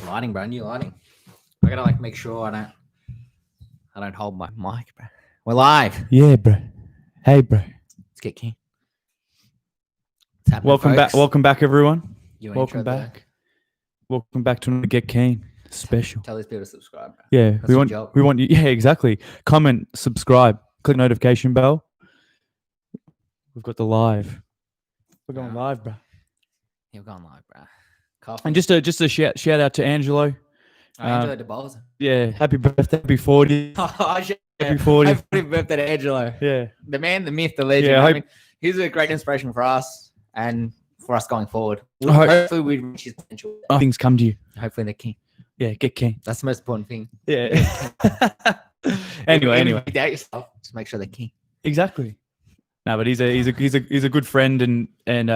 Lighting, bro. New lighting. I gotta like make sure I don't hold my mic, bro. We're live. Yeah, bro. Hey, bro. Let's get keen. What's happening, Welcome back. folks? Welcome back, everyone. You Welcome intro back. Welcome back to another Get Keen special. Tell these people to subscribe, bro. Yeah, That's your job. we want you. Yeah, exactly. Comment, subscribe, click notification bell. We've got the live. We're going live, bro. Yeah, we're going live, bro. Coffee. And just a shout out to Angelo. Angelo DeBolza. Yeah, happy birthday, happy 40. Happy 40. Happy birthday to Angelo. Yeah, The man, the myth, the legend. Yeah, I mean, he's a great inspiration for us and for us going forward. Hopefully, we reach his potential. things come to you. Hopefully, they're keen. Yeah, get keen. That's the most important thing. Yeah. Anyway, If you doubt yourself, just make sure they're keen. exactly. No, but he's a good friend, and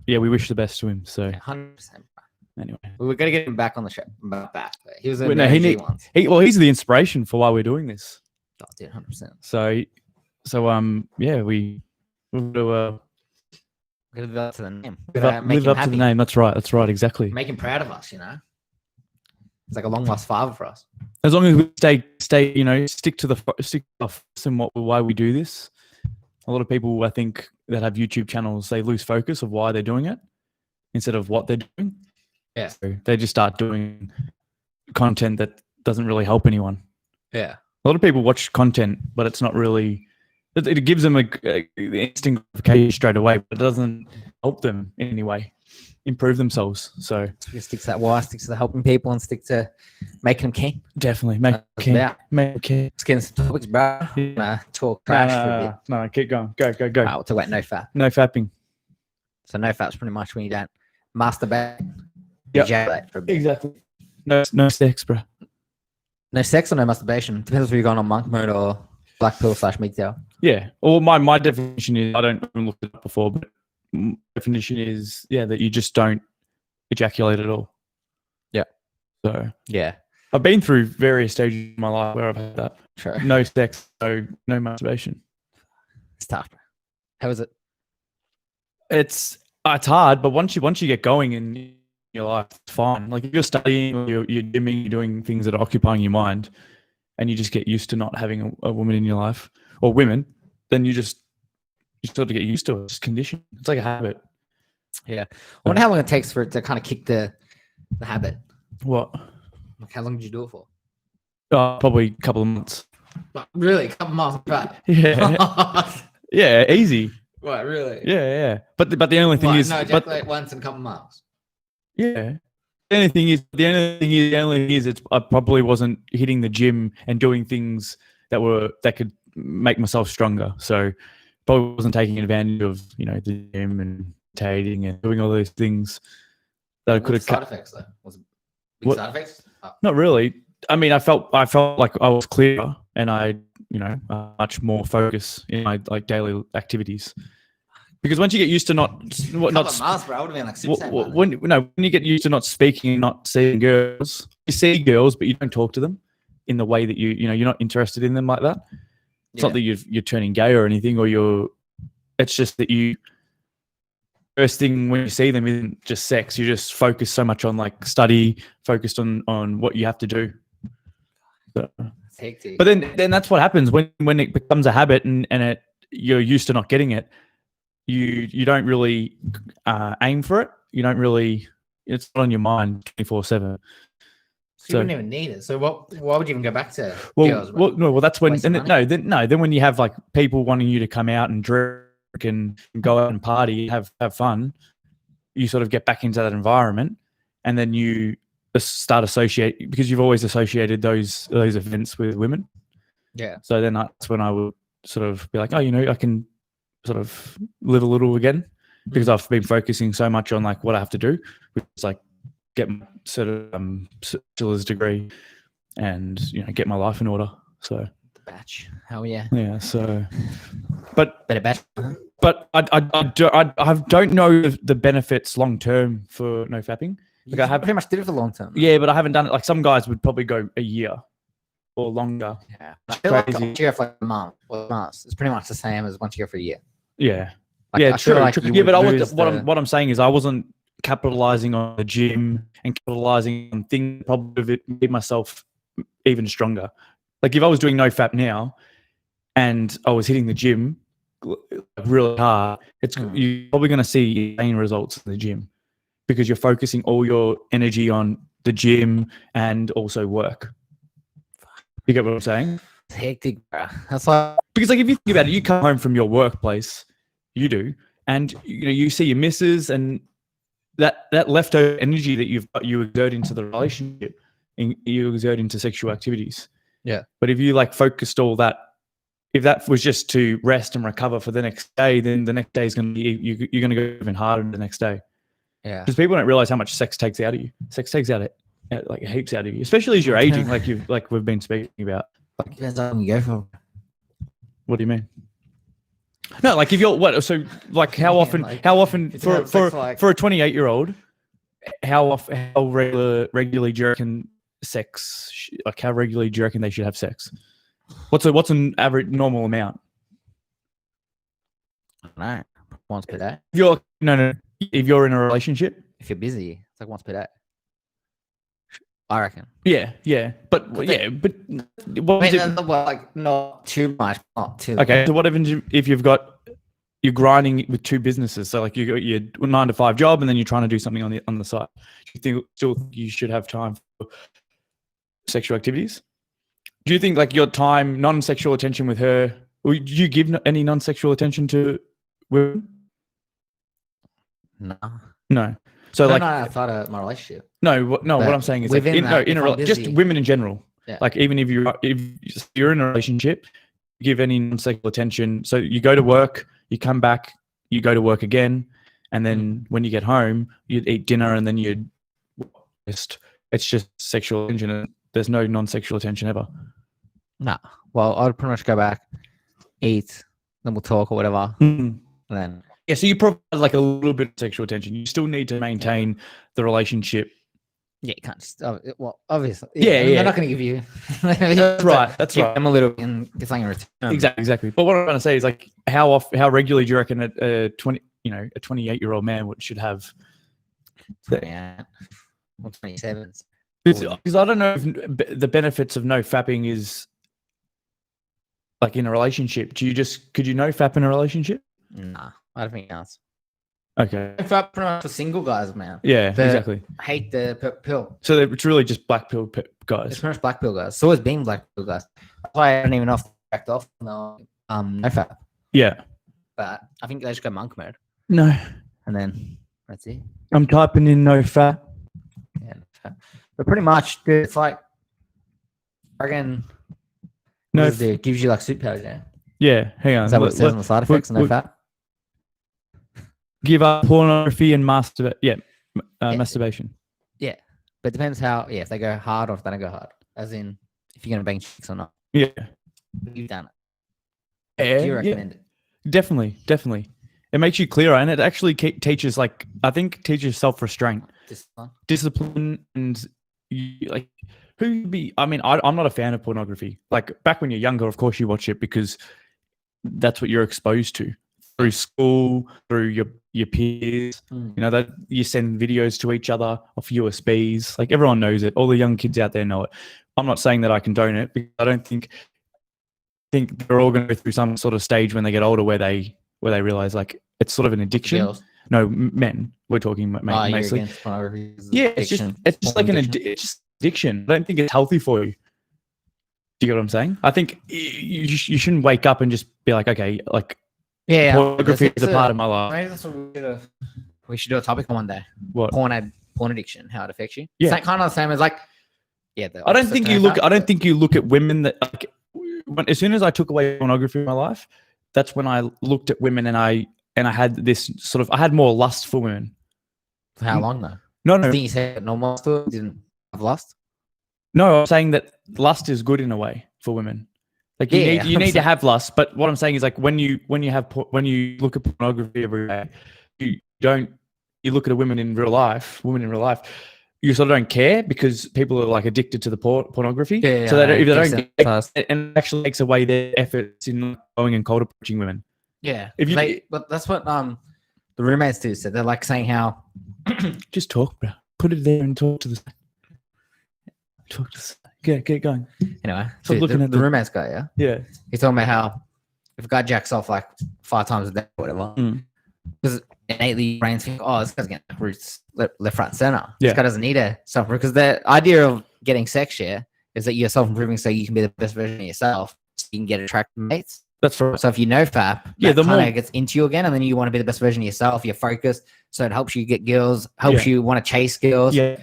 yeah, we wish the best to him. So 100%. anyway, We got to get him back on the show. Back. He was in Wait, the no, OG ones. he's the inspiration for why we're doing this. Oh, dude, 100%. So yeah, we've got to We got to live up to the name. live up to the name. That's right, exactly. Make him proud of us, you know? It's like a long lost father for us. As long as we stay, stick to why we do this. A lot of people, I think, that have YouTube channels, they lose focus of why they're doing it instead of what they're doing. Yeah. So they just start doing content that doesn't really help anyone. Yeah. A lot of people watch content, but it's not really. It gives them the instant gratification straight away, but it doesn't help them in any way, improve themselves. So We stick to that why, stick to the helping people, and stick to making them keen. definitely make keen. Let's get into some topics, bro. Talk trash for a bit. No, keep going. Go. We'll talk about no fat. No fapping. So no fat's pretty much when you don't masturbate. Yep. Ejaculate for a bit. Exactly. No sex, bro. No sex or no masturbation. Depends if you're going on monk mode or black pill / Metoo. Yeah. Well, my definition is, I don't even look it up before, but definition is that you just don't ejaculate at all. Yeah. So Yeah. I've been through various stages of my life where I've had that. Sure. No sex, no masturbation. It's tough, bro. How is it? It's hard, but once you get going in your life, it's fine. Like if you're studying, or you're gymming, you're doing things that are occupying your mind, and you just get used to not having a woman in your life or women, then you sort of get used to it. It's conditioned. It's like a habit. Yeah. I wonder how long it takes for it to kind of kick the habit. What? Like how long did you do it for? Probably a couple of months. Like, really? A couple months, right? Yeah. Yeah, easy. What, really? Yeah. But the only thing is, ejaculate once in a couple months. yeah. The only thing is, I probably wasn't hitting the gym and doing things that could make myself stronger. So probably wasn't taking advantage of the gym and meditating and doing all those things that I could have side effects though. Was it big side effects? Not really. I mean, I felt like I was clearer and I much more focus in my daily activities. Because once you get used to not months, bro. I would have been like 6 when you get used to not speaking and not seeing girls, you see girls, but you don't talk to them in the way that you're not interested in them like that. It's not that you're turning gay or anything, or it's just that first thing when you see them isn't just sex. You just focus so much on study, focused on what you have to do. So, but then that's what happens when it becomes a habit and you're used to not getting it. You don't really aim for it. You don't really. It's not on your mind 24/7. So you wouldn't even need it. So why would you even go back to girls? Well, that's when. Then when you have people wanting you to come out and drink and go out and party, have fun, you sort of get back into that environment, and then you start associate because you've always associated those events with women. Yeah. So then that's when I would sort of be like, I can sort of live a little again because I've been focusing so much on what I have to do, which is get my sort of bachelor's degree and get my life in order. So the batch, hell yeah. Yeah. So, but better batch. But I don't know the benefits long term for no fapping. I have pretty much did it for long term. Yeah, but I haven't done it. Some guys would probably go a year or longer. Yeah, I feel like once you go for a month or months, it's pretty much the same as once you go for a year. Yeah. True. Yeah, but what I'm saying is I wasn't capitalizing on the gym and capitalizing on things that probably made myself even stronger. Like if I was doing no fap now and I was hitting the gym really hard, you're probably going to see insane results in the gym because you're focusing all your energy on the gym and also work. You get what I'm saying? It's hectic, bro. That's like because like if you think about it, you come home from your workplace, you do, and you see your missus and that leftover energy that you exert into the relationship, and you exert into sexual activities. Yeah. But if you like focused all that, if that was just to rest and recover for the next day, then the next day is going to be you're going to go even harder the next day. Yeah. Because people don't realize how much sex takes out of you. Sex takes out like heaps out of you, especially as you're aging, like we've been speaking about. Depends on you go for. What do you mean? No, like if you're what? So like how often for a 28-year-old, how regularly do you reckon sex? Like how regularly do you reckon they should have sex? What's an average normal amount? I don't know. Once per day. If you're in a relationship, if you're busy, it's like once per day. I reckon. Yeah, but what like not too much, not too. Okay, so what if you're grinding with two businesses? So like you got your 9 to 5 job, and then you're trying to do something on the side. Do you think you should have time for sexual activities? Do you think like your time, non-sexual attention with her, or do you give any non-sexual attention to women? No. So like outside of my relationship. What I'm saying is like just women in general. Yeah. Like even if you're in a relationship, give any non-sexual attention. So you go to work, you come back, you go to work again, and then when you get home, you'd eat dinner, and then it's just sexual attention. And there's no non-sexual attention ever. Nah. Well, I'd pretty much go back, eat, then we'll talk or whatever, and then. Yeah, so you provide like a little bit of sexual attention. You still need to maintain the relationship. Yeah, you can't just. Well, obviously. Yeah. They're not going to give you. That's right. That's right. I'm a little and get something in return. Exactly. But what I'm trying to say is like how regularly do you reckon a 28-year-old man should have? 28 or 27. Because I don't know if the benefits of no fapping is like in a relationship. Could you no fap in a relationship? Nah, I don't think else. Okay. In fact, pretty much for single guys, man. Yeah, exactly. Hate the pill. So it's really just black pill guys. It's pretty much black pill guys. So it's been black pill guys. That's why I don't even know if they backed off. No fap. Yeah. But I think they just go monk mode. No. And then that's it. I'm typing in no fap. Yeah, no fap. But pretty much, dude, it's like, again, it gives you like superpowers, yeah. Yeah, hang on. Is that what it says on the side effects? No fap? Give up pornography and masturbation. Yeah. But it depends how, if they go hard or if they don't go hard. As in, if you're going to bang chicks or not. Yeah. You've done it. Do you recommend it? Definitely. It makes you clearer, and it actually teaches self-restraint. Discipline, and I'm not a fan of pornography. Like back when you're younger, of course you watch it because that's what you're exposed to through school, through your peers. That you send videos to each other off USBs. Like everyone knows it. All the young kids out there know it. I'm not saying that I condone it because I don't think they're all going to go through some sort of stage when they get older where they realize like it's sort of an addiction. Girls. No, men. We're talking mostly. Yeah, it's just like it's just addiction. I don't think it's healthy for you. Do you get what I'm saying? I think you shouldn't wake up and just be like, okay, like pornography is a part of my life. Maybe that's what we should do a topic on one day. What? Porn addiction, how it affects you. Yeah, it's kind of the same as like. Yeah, I don't think you look at women that like. As soon as I took away pornography in my life, that's when I looked at women and I had this sort of, I had more lust for women. For how long though? No. I think you said normal still didn't have lust. No, I'm saying that lust is good in a way for women. Like you need to have lust, but what I'm saying is like when you look at pornography every day, you look at women in real life, you sort of don't care because people are like addicted to the pornography. Yeah, so it actually takes away their efforts in going and cold approaching women. Yeah, but that's what the roommates do. So they're like saying how Just talk, bro. Put it there and talk to the. Talk to. Get going. Anyway, Stop looking at the romance guy. Yeah, Yeah. he's talking about how if a guy jacks off like 5 times a day, or whatever, because innately your brains think, oh, this guy's getting roots left, front, and center. Yeah. This guy doesn't need a self because the idea of getting sex share is that you're self improving so you can be the best version of yourself, so you can get attracted mates. That's right. So if you know FAP, Yeah, that the kind more- of gets into you again, and then you want to be the best version of yourself. You're focused, so it helps you get girls, helps you want to chase girls. Yeah.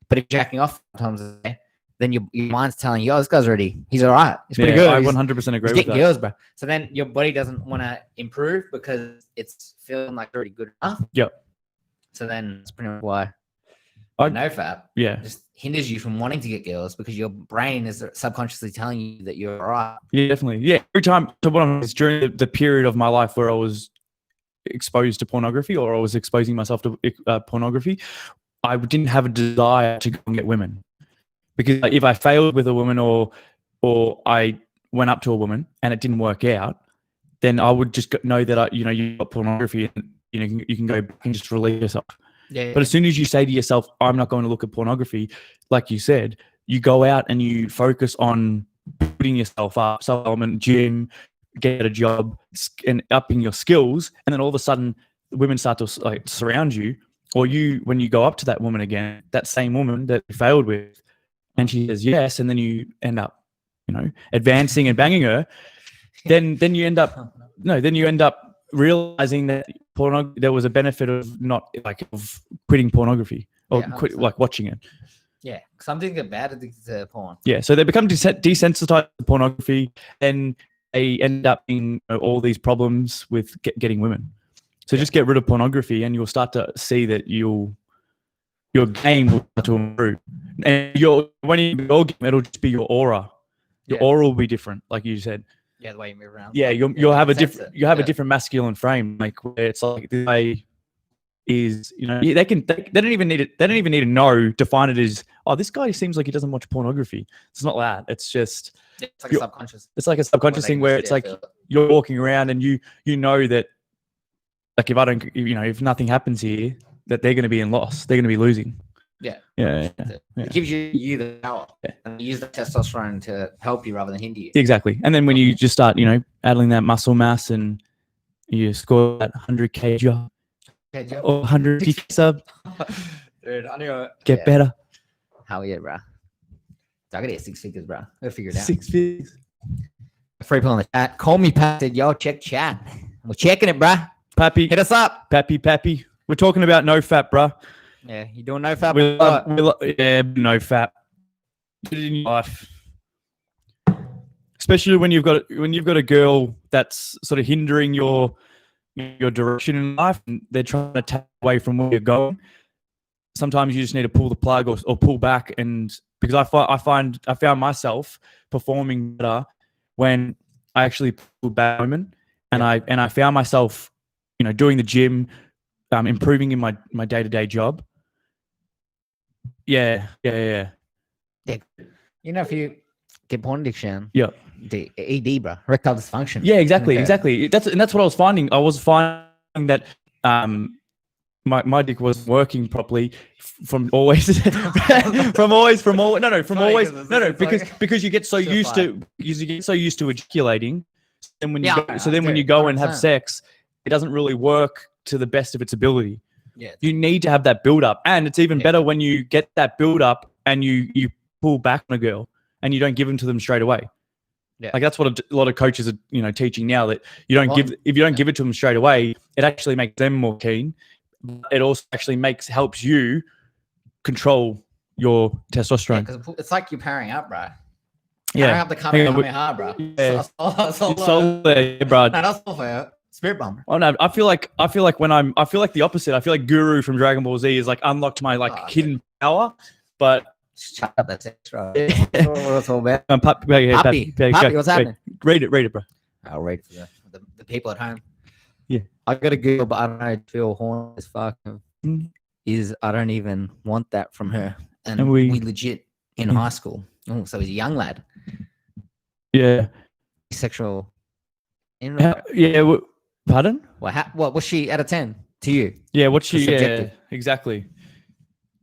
But if you're jacking off sometimes a day, then your mind's telling you, oh, this guy's he's all right. He's pretty Yeah, good. I He's 100% agree with getting that. girls, bro. So then your body doesn't want to improve because it's feeling like already good enough. Yep. So then it's pretty much why I- no FAP Yeah. just hinders you from wanting to get girls because your brain is subconsciously telling you that you're all right. Yeah, definitely. Yeah. Every time, so what I'm, it's during the period of my life where I was exposed to pornography or I was exposing myself to pornography, I didn't have a desire to go and get women. Because if I failed with a woman or I went up to a woman and it didn't work out, then I would just know that you got pornography and you can go back and just release yourself. Yeah. But as soon as you say to yourself, I'm not going to look at pornography, like you said, you go out and you focus on building yourself up, supplement, gym, get a job, and upping your skills, and then all of a sudden, women start to like surround you, or when you go up to that woman again, that same woman that you failed with, and she says yes, and then you end up, advancing and banging her, then you end up realizing that there was a benefit of of quitting pornography or watching it. Yeah, some people get bad addicted to porn. Yeah, so they become desensitized to pornography, and they end up in all these problems with getting women. So just get rid of pornography, and you'll start to see that your game will start to improve. And when you your game, it'll just be your aura. Your aura will be different, like you said. Yeah, the way you move around. Yeah, you'll have a different masculine frame, like where it's like this way is they don't even need it. They don't even need to know define it as, oh, this guy seems like he doesn't watch pornography. It's not that. It's just it's like subconscious. It's like a subconscious thing where it's like you're walking around and you know that like if I don't if nothing happens here, that they're going to be in loss. They're going to be losing. Yeah. It gives you the power. Yeah. And you use the testosterone to help you rather than hinder you. Exactly. And then when you just start, adding that muscle mass and you score that 100K job or 150K sub, dude, I knew get better. Hell yeah, bro. I gotta get 6 figures, bro. Gotta figure it out. 6 figures. Free people in the chat. Call me, Pat. Said, yo, check chat. We're checking it, bro. Pappy. Hit us up. Pappy. We're talking about no fap, bro. Yeah, you doing no fap? No fap. Put it in your life, especially when you've got a girl that's sort of hindering your direction in life, and they're trying to take away from where you're going. Sometimes you just need to pull the plug or pull back, and because I found myself performing better when I actually pulled back women, and I found myself, doing the gym, improving in my day-to-day job. Yeah. If you get porn addiction, the ED, bro, erectile dysfunction. Yeah, exactly. That's what I was finding. I was finding that my dick wasn't working properly from always because you get so used to ejaculating, and when you go and have sex, it doesn't really work to the best of its ability. Yeah, you need to have that build up, and it's even better when you get that build up and you pull back on a girl and you don't give them to them straight away. Yeah, like that's what a lot of coaches are teaching now, that if you don't give it to them straight away, it actually makes them more keen. It also actually helps you control your testosterone. Because it's like you're powering up, bro. Yeah, powering up the coming hard, bro. Yeah, bro. No, that's all fair. Spirit bomb. Oh no, I feel like the opposite. I feel like Guru from Dragon Ball Z is like unlocked my hidden power, but shut up, that's extra. What's all about? Pappy, what's happening? Read it, bro. I'll read for the people at home. Yeah, I got a girl, but I don't know. Feel horny as fuck. I don't even want that from her, and we legit in high school. Oh, so he's a young lad. Yeah, sexual. Pardon? What was she out of 10 to you? Yeah, exactly.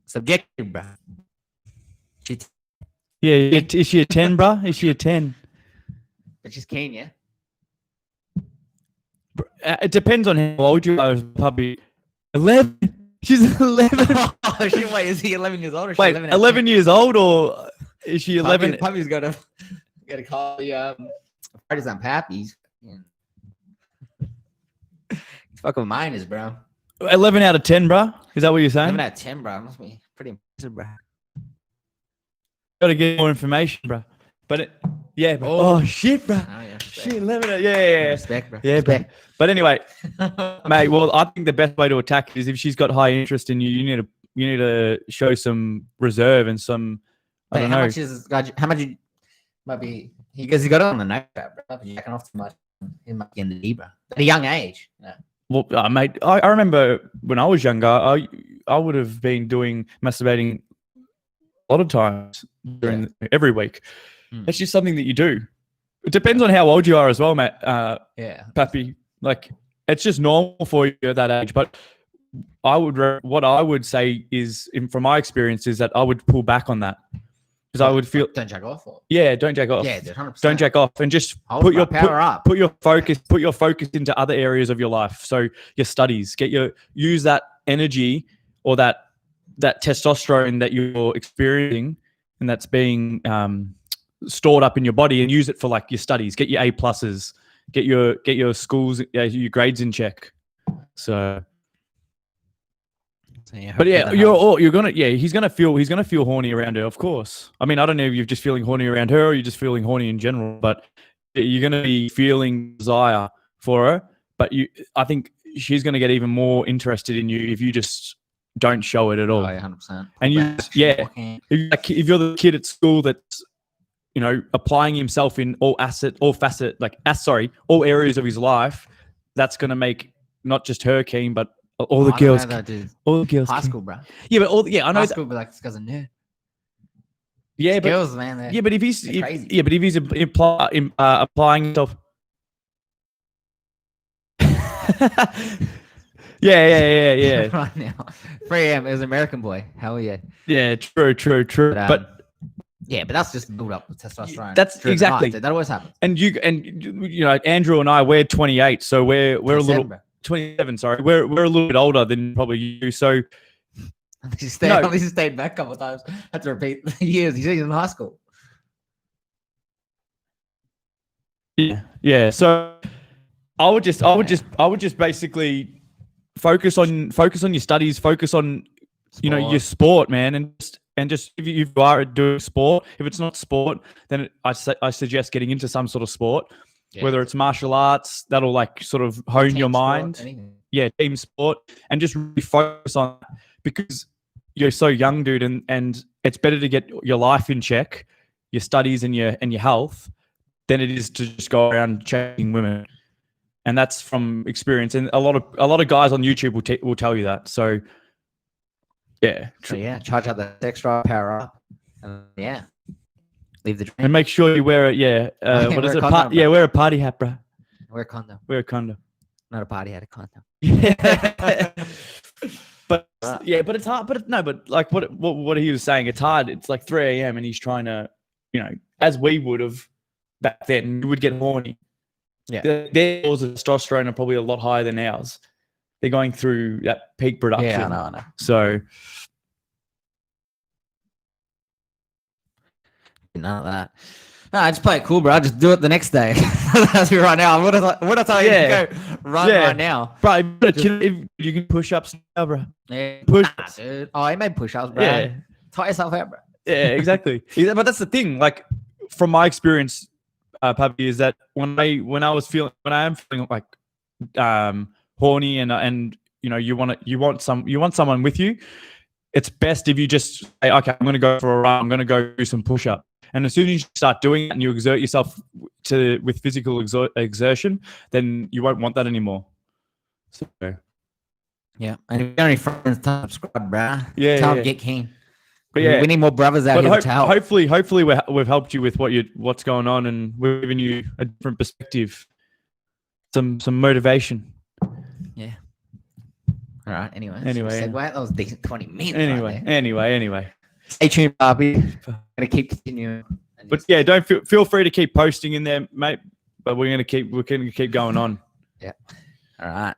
subjective, bro. Yeah, is she a 10, bro? Is she a 10? But she's keen, yeah. It depends on how old you are, puppy. 11. She's 11. Oh shit! Wait, is he 11 years old? Or Wait, 11 years old, or is she 11? Puppy's got to call the parties on Pappy's. Yeah. It's fucking minors, bro. 11 out of 10, bro. Is that what you're saying? 11 out of 10, bro. Must be pretty impressive, bro. Got to get more information, bro. But yeah, bro. Oh shit, bro. Oh, yeah, shit, 11. Yeah. Respect, bro. Yeah, respect. Bro. But anyway, mate. Well, I think the best way to attack it is if she's got high interest in you. You need to show some reserve and some. I don't know. How much is how much? Might be because he got it on the notepad, bro. Jacking off too much. He might be in the D, bro. At a young age. Yeah. Well, mate, I remember when I was younger, I would have been doing masturbating a lot of times during every week. It's just something that you do. It depends on how old you are as well, Matt. Pappy. Like, it's just normal for you at that age. But what I would say is, from my experience, is that I would pull back on that because I would feel don't jack off. Yeah, don't jack off. Yeah, 100%. Don't jack off, and just put your focus into other areas of your life. So your studies, use that energy or that testosterone that you're experiencing and that's being stored up in your body, and use it for like your studies. Get your A pluses. Get your schools, your grades in check. So yeah, but yeah, he's gonna feel horny around her, of course. I mean, I don't know if you're just feeling horny around her or you're just feeling horny in general, but you're gonna be feeling desire for her. But I think she's gonna get even more interested in you if you just don't show it at all. 100%. And if you're the kid at school that's applying himself in all areas of his life, that's gonna make not just her keen, but all the girls. All the girls. High school, bro. Yeah, but I know. High school, but like this guy's a nerd. Yeah, but girls, man. Yeah, but if he's applying himself. Yeah. Right now, 3 a.m. is an American boy. Hell yeah. Yeah, true. But yeah, but that's just build up with testosterone. That's exactly that always happens. And Andrew and I, we're 28, so we're a little. Bro. 27, sorry. We're a little bit older than probably you. So he stayed back a couple of times. Had to repeat the years. He's in high school. Yeah. So I would just basically focus on your studies, focus on your sport, man, and just if you are doing sport, if it's not sport, then I suggest getting into some sort of sport. Yeah. Whether it's martial arts, that'll like sort of hone your mind. Yeah, team sport, and just really focus on that because you're so young, dude, and it's better to get your life in check, your studies and your health, than it is to just go around chasing women. And that's from experience. And a lot of guys on YouTube will tell you that. So yeah. So yeah, charge out the extra power up. Yeah. Leave the drink. And make sure you wear it. Yeah. What is it? Wear a party hat, bro. Wear a condom. Not a party hat, a condom. But it's hard. But like what he was saying, it's hard. It's like 3 a.m. and he's trying to, as we would have back then, we would get horny. Yeah. Their levels of testosterone are probably a lot higher than ours. They're going through that peak production. Yeah, I know. So. None of that. No, I just play it cool, bro. I just do it the next day. That's me right now. What I tell you to go run right now, bro? If you can push ups now, bro. Yeah, dude. Oh, I made push ups, bro. Yeah. Tie yourself out, bro. Yeah, exactly. But that's the thing. Like from my experience, Pappy, is that when I am feeling like horny and you want someone with you, it's best if you just say, okay, I'm going to go for a run. I'm going to go do some push up. And as soon as you start doing it and you exert yourself with physical exertion, then you won't want that anymore. So, yeah. And if you got any friends, subscribe, bro. Yeah. Tell them get keen. But yeah, we need more brothers out here to help. Hopefully we've helped you with what's going on, and we've given you a different perspective, some motivation. Yeah. All right. Anyway. Anyway. That was a decent 20 minutes. Anyway. Stay tuned, Barbie. I'm gonna keep continuing. But yeah, don't feel free to keep posting in there, mate. But we're gonna keep going on. Yeah. All right.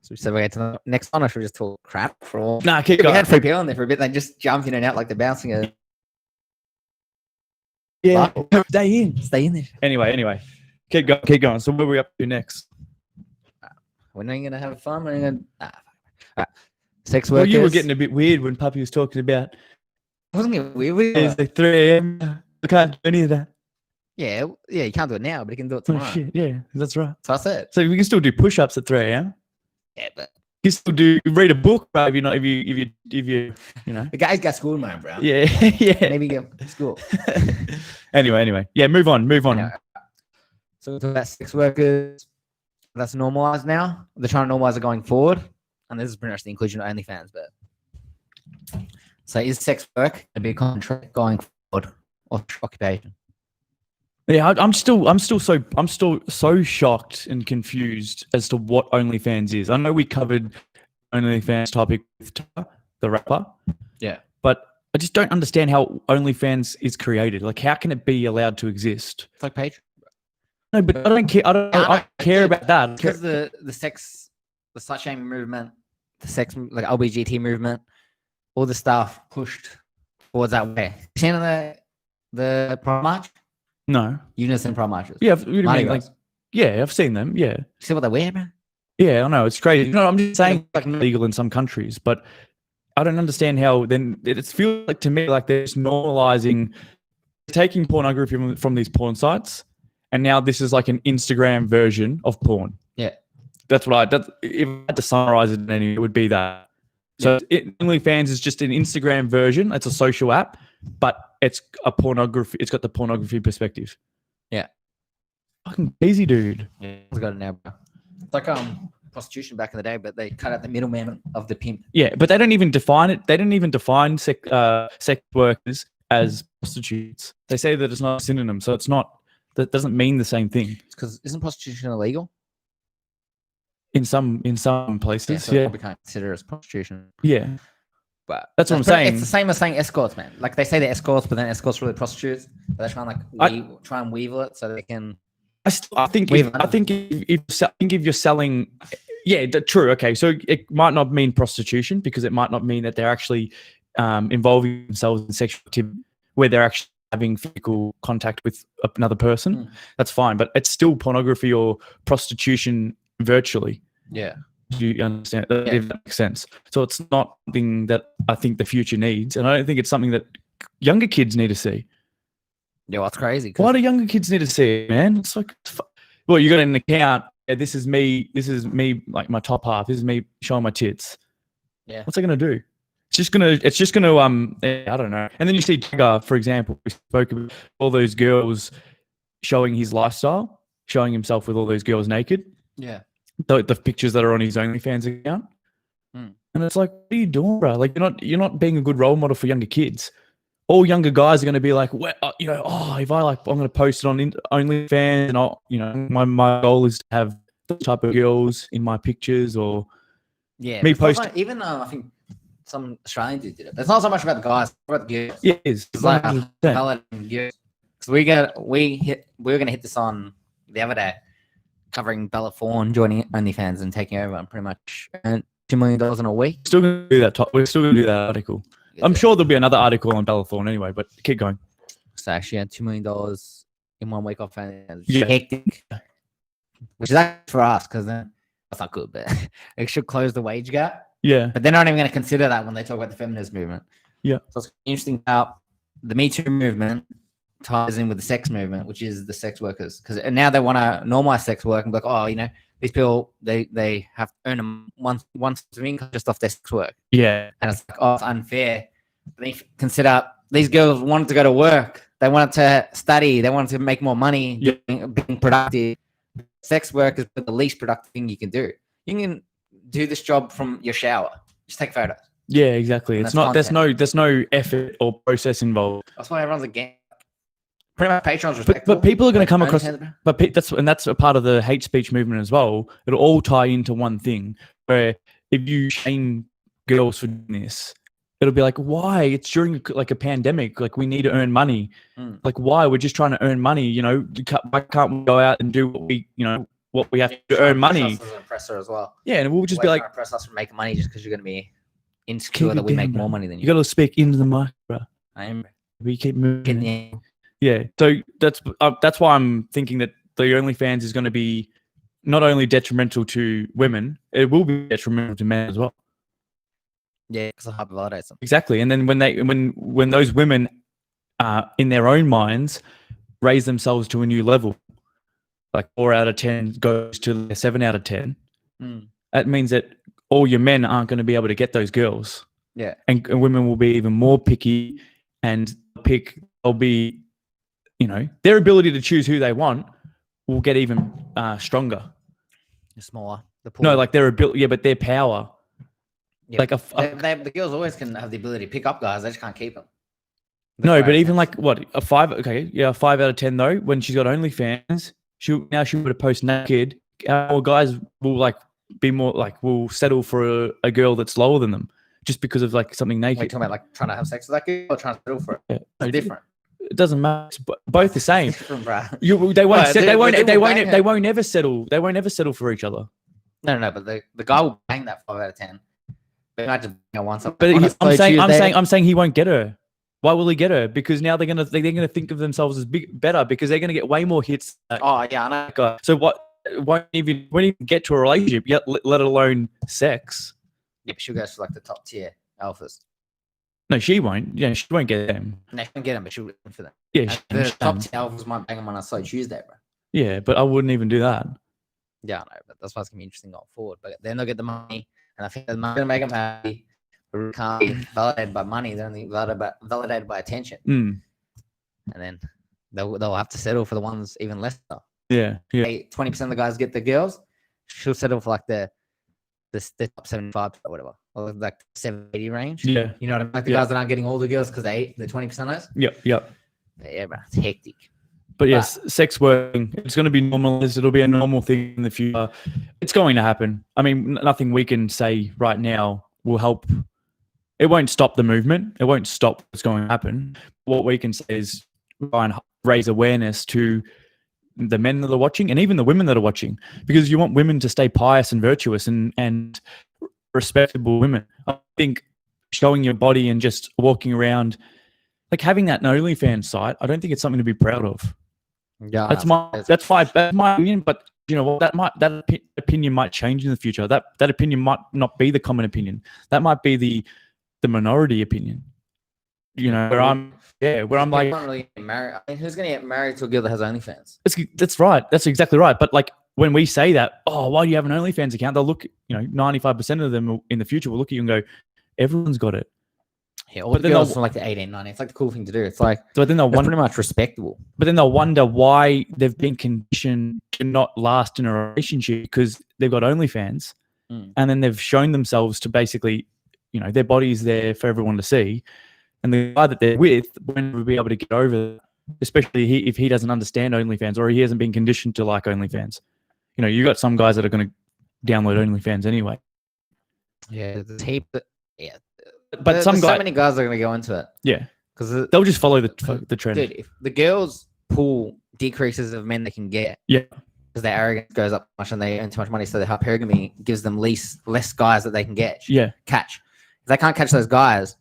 So we get to the next one, or should we just talk crap for all? Nah, keep going. We had 3 people in there for a bit. They just jump in and out like they're bouncing a. Yeah. Stay in there. Anyway. Keep going. So what are we up to next? When are you gonna have fun? When are you gonna sex workers? Well, you were getting a bit weird when Puppy was talking about. Wasn't it weird? It's like 3 a.m. I can't do any of that. Yeah. You can't do it now, but you can do it tomorrow. Oh, shit. Yeah, that's right. So I said. So we can still do push-ups at 3 a.m. Yeah, but you can still read a book, bro. If you the guy's got school tomorrow, bro. Yeah. Maybe go to school. Anyway. Yeah, move on. Anyway. So we're talking about sex workers. That's normalized now. They're trying to normalize it going forward. And this is pretty much the inclusion of OnlyFans. But so is sex work going to be a contract going forward or occupation? Yeah, I'm still so shocked and confused as to what OnlyFans is. I know we covered OnlyFans topic with the rapper. Yeah. But I just don't understand how OnlyFans is created. Like, how can it be allowed to exist? It's like Patreon. No, but I don't care. I don't care about that. Because the slut shaming movement, the sex like LBGT movement, all the stuff pushed towards that way. You seen the Pride March? No. Unison Pride Marches. Yeah, I've seen them. Yeah. See what they wear, man? Yeah, I know, it's crazy. No, I'm just saying like illegal in some countries, but I don't understand how then it feels like to me like they're just normalizing taking pornography from these porn sites, and now this is like an Instagram version of porn. Yeah. If I had to summarize it in any, it would be that. So OnlyFans is just an Instagram version. It's a social app, but it's got the pornography perspective. Yeah. Fucking easy, dude. Yeah, I got it now, bro. It's like prostitution back in the day, but they cut out the middleman of the pimp. Yeah, but they don't even define it. They didn't even define sex workers as prostitutes. They say that it's not a synonym, so it's not. That doesn't mean the same thing. It's because isn't prostitution illegal? In some places, yeah. So they probably can't consider it as prostitution. Yeah. But that's what I'm saying. It's the same as saying escorts, man. Like they say they're escorts, but then escorts are really prostitutes. But they try and try and weevil it so they can. I think if you're selling, true. Okay, so it might not mean prostitution because it might not mean that they're actually involving themselves in sexual activity where they're actually having physical contact with another person. That's fine, but it's still pornography or prostitution virtually. Yeah. Do you understand? If that makes sense. So it's not something that I think the future needs, and I don't think it's something that younger kids need to see. Yeah, that's crazy. Why do younger kids need to see it, man? It's like, well, you got an account. Yeah, this is me, like my top half. This is me showing my tits. Yeah. What's it gonna do? It's just gonna I don't know. And then you see Jagger, for example, we spoke about all those girls showing his lifestyle, showing himself with all those girls naked. Yeah. The pictures that are on his OnlyFans account. And it's like, what are you doing, bro? Like you're not being a good role model for younger kids. All younger guys are going to be like, well, if I'm going to post it on OnlyFans, and my goal is to have those type of girls in my pictures, or me post. Like, even I think some Australian dude did it. It's not so much about the guys, it's about the girls. Yeah, it is. It's like girls. So we were going to hit this on the other day, covering Bella Thorne joining OnlyFans and taking over and pretty much earned $2 million in a week. Still going to do that. We're still going to do that article. I'm sure there'll be another article on Bella Thorne anyway, but keep going. So actually had $2 million in 1 week off OnlyFans. Hectic. Which is actually for us, because then that's not good, but it should close the wage gap. Yeah. But they're not even going to consider that when they talk about the feminist movement. Yeah. So it's interesting how the Metoo movement ties in with the sex movement, which is the sex workers. Because now they want to normalize sex work and be like, these people, they have to earn one of income just off their sex work. Yeah. And it's like, it's unfair. They consider these girls wanted to go to work. They wanted to study. They wanted to make more money, being productive. Sex work is the least productive thing you can do. You can do this job from your shower. Just take photos. Yeah, exactly. It's not, there's no effort or process involved. That's why everyone's against. Pretty much Patreon's respectful. But people are going to come across. But that's a part of the hate speech movement as well. It'll all tie into one thing where if you shame girls for doing this, it'll be like, why? It's during like a pandemic. Like we need to earn money. Like why? We're just trying to earn money. You know, why can't we go out and do what we, you know, what we have to earn money? Us as an oppressor as well. Yeah, and we'll just be like, press us for making money just because you're going to be insecure that we make more money than you. You got to speak into the mic, bro. I am. We keep moving. Yeah, so that's why I'm thinking that the OnlyFans is going to be not only detrimental to women, it will be detrimental to men as well. Yeah, because it hypervalidates them. Exactly, and then when those women, in their own minds, raise themselves to a new level, like 4 out of 10 goes to 7 out of 10. That means that all your men aren't going to be able to get those girls. Yeah, and women will be even more picky, and they'll be, you know, their ability to choose who they want will get even stronger. The smaller. The pool. No, like their ability, yeah, but their power. Yeah, like the girls always can have the ability to pick up guys. They just can't keep them. No, but even like what a 5? Okay, yeah, 5 out of 10 though. When she's got OnlyFans, she would have post naked. More guys will like be more like will settle for a girl that's lower than them just because of like something naked. Wait, talking about like trying to have sex with that girl or trying to settle for it? Yeah, it's different. It doesn't matter. It's both the same. They won't. They won't ever settle. They won't ever settle for each other. No. But the guy will bang that 5 out of 10. But imagine once. But I'm saying he won't get her. Why will he get her? Because now they're gonna think of themselves as better because they're gonna get way more hits. Oh yeah, I know. So what? Won't even get to a relationship yet, let alone sex. Yeah, but she'll go to like the top tier alphas. No, she won't. Yeah, she won't get them. No, she won't get them, but she'll get them for them. Yeah, the top tier alphas might bang them on a slow Tuesday, bro. Yeah, but I wouldn't even do that. Yeah, I know, but that's why it's gonna be interesting going forward. But then they'll get the money, and I think the money's gonna make them happy. But it can't be validated by money. They're only validated by attention. And then they'll have to settle for the ones even less. Yeah. 20% of the guys get the girls. She'll settle for like the top 75 or whatever, or like 70 range. Yeah, you know what I mean. Like the guys that aren't getting all the girls because they ate the 20% of those. Yep. But yeah, bro, it's hectic. But yes, sex working, it's going to be normalized. It'll be a normal thing in the future. It's going to happen. I mean, nothing we can say right now will help. It won't stop the movement. It won't stop what's going to happen. What we can say is try and raise awareness to the men that are watching and even the women that are watching, because you want women to stay pious and virtuous and respectable women. I think showing your body and just walking around, like having that OnlyFans site, I don't think it's something to be proud of. Yeah, that's my opinion. But you know what? That opinion might change in the future. That opinion might not be the common opinion. That might be the minority opinion. You know, where I'm like, not really married. I mean, who's going to get married to a girl that has OnlyFans? That's right. That's exactly right. But like when we say that, oh, why do you have an OnlyFans account? They'll look, 95% of them in the future will look at you and go, everyone's got it. Yeah, all the girls from like the 18, 19. It's like the cool thing to do. It's like, but then pretty much respectable. But then they'll wonder why they've been conditioned to not last in a relationship because they've got OnlyFans, and then they've shown themselves to basically, their body's there for everyone to see, and the guy that they're with won't be able to get over that, especially if he doesn't understand OnlyFans or he hasn't been conditioned to like OnlyFans. You got some guys that are going to download OnlyFans anyway. Yeah, the tape. Yeah. But so many guys are going to go into it. Yeah, because they'll just follow the trend. Dude, if the girls' pool decreases of men they can get, because their arrogance goes up much and they earn too much money, so their hypergamy gives them less guys that they can catch. If they can't catch those guys,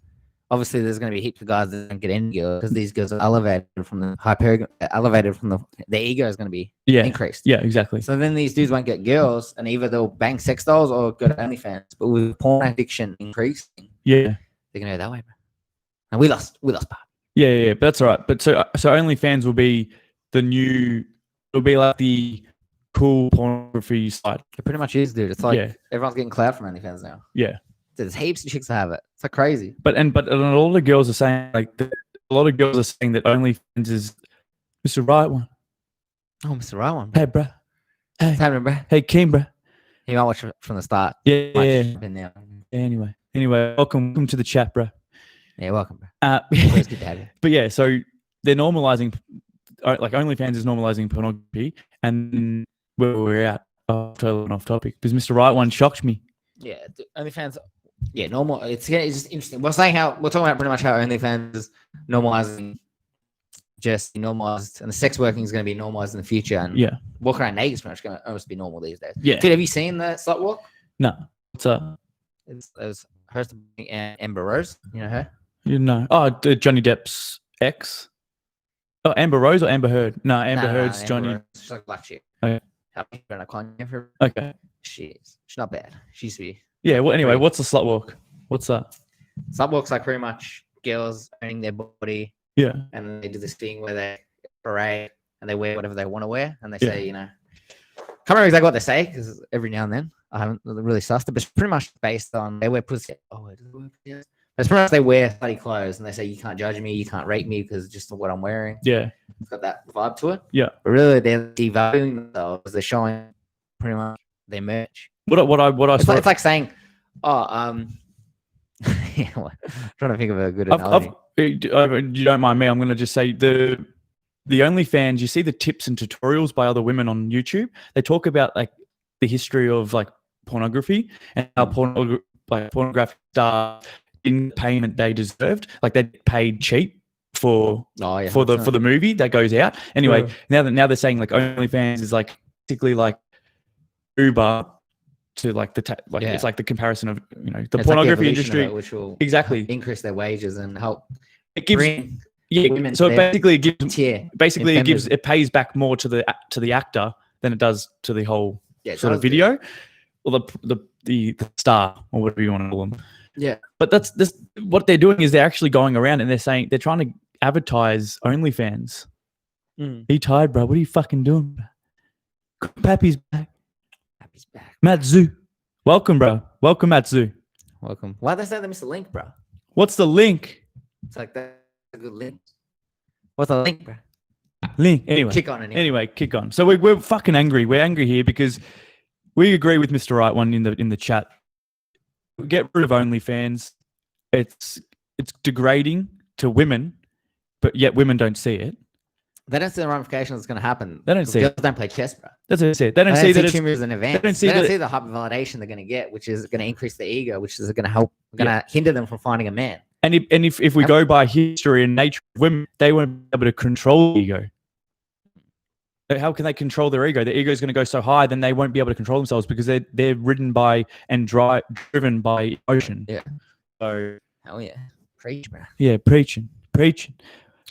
obviously there's going to be heaps of guys that don't get any girls because these girls are elevated from the their ego is going to be increased. Yeah, exactly. So then these dudes won't get girls, and either they'll bang sex dolls or go to OnlyFans. But with porn addiction increasing, they're gonna go that way, bro. And we lost part. Yeah, but that's all right. But so OnlyFans will be it'll be like the cool pornography site. It pretty much is, dude. It's like everyone's getting clout from OnlyFans now. Yeah. There's heaps of chicks that have it. It's like crazy. But a lot of girls are saying that OnlyFans is Mr. Right One. Oh, Mr. Right One. Hey, bro. Hey, what's happening, bro? Hey, Kim, bro. You might watch it from the start. Yeah. Anyway, welcome to the chat, bro. Yeah, welcome, bro. It's good to have you. But yeah, so they're normalizing, like OnlyFans is normalizing pornography, and where we're at, totally off topic, because Mr. Right One shocked me. Yeah, OnlyFans. Yeah, normal. It's just interesting. We're talking about pretty much how OnlyFans is normalizing, just normalized, and the sex working is going to be normalized in the future. And Yeah. walking around naked is pretty much going to almost be normal these days. Yeah. Dude, have you seen the slut walk? No. What's up? It was hosted by Amber Rose. You know her? You know. Oh, Johnny Depp's ex. Oh, Amber Rose or Amber Heard? No, Amber Heard's Amber Johnny. Rose. She's like a black chick. Okay. Okay. She's not bad. She used to be. Yeah. Well, anyway, what's the slut walk? What's that? Slut walk's like pretty much girls owning their body. Yeah. And they do this thing where they parade and they wear whatever they want to wear, and they say, you know, can't remember exactly what they say because every now and then I haven't really sussed it, but it's pretty much based on they wear pussy. Oh, it's pretty much they wear slutty clothes and they say you can't judge me, you can't rate me because just of what I'm wearing. Yeah, it's got that vibe to it. Yeah, but really they're devaluing themselves. They're showing pretty much their merch. What I it's like saying, oh, yeah, trying to think of a good analogy. You don't mind me? I'm going to just say the OnlyFans. You see the tips and tutorials by other women on YouTube. They talk about like the history of like pornography and how pornographic stars in payment they deserved. Like they paid cheap for the movie that goes out. Anyway, now they're saying like OnlyFans is like basically like Uber to like it's like the comparison of the it's pornography like industry, which will exactly increase their wages and help. It gives so it pays back more to the actor than it does to the whole sort of video or the star or whatever you want to call them. Yeah, but that's what they're doing is they're actually going around and they're saying they're trying to advertise OnlyFans. Are you tired, bro? What are you fucking doing? Pappy's back. Matzu, welcome, bro. Welcome, Matzu. Welcome. Why they say they missed the link, bro? What's the link? It's like that's a good link. What's the link, bro? Link. Anyway, kick on. Anyway, kick on. So we're fucking angry. We're angry here because we agree with Mr. Right One in the chat. Get rid of OnlyFans. It's degrading to women, but yet women don't see it. They don't see the ramifications that's going to happen. They don't see girls it. Don't play chess, bro. That's what I said. They don't see that it's an event. They don't see the hyper validation they're going to get, which is going to increase their ego, which is going to hinder them from finding a man. And if we go by history and nature of women, they won't be able to control the ego. How can they control their ego? Their ego is going to go so high, then they won't be able to control themselves because they're ridden by and driven by emotion. Yeah. So hell yeah, preach, bro. Yeah, preaching. But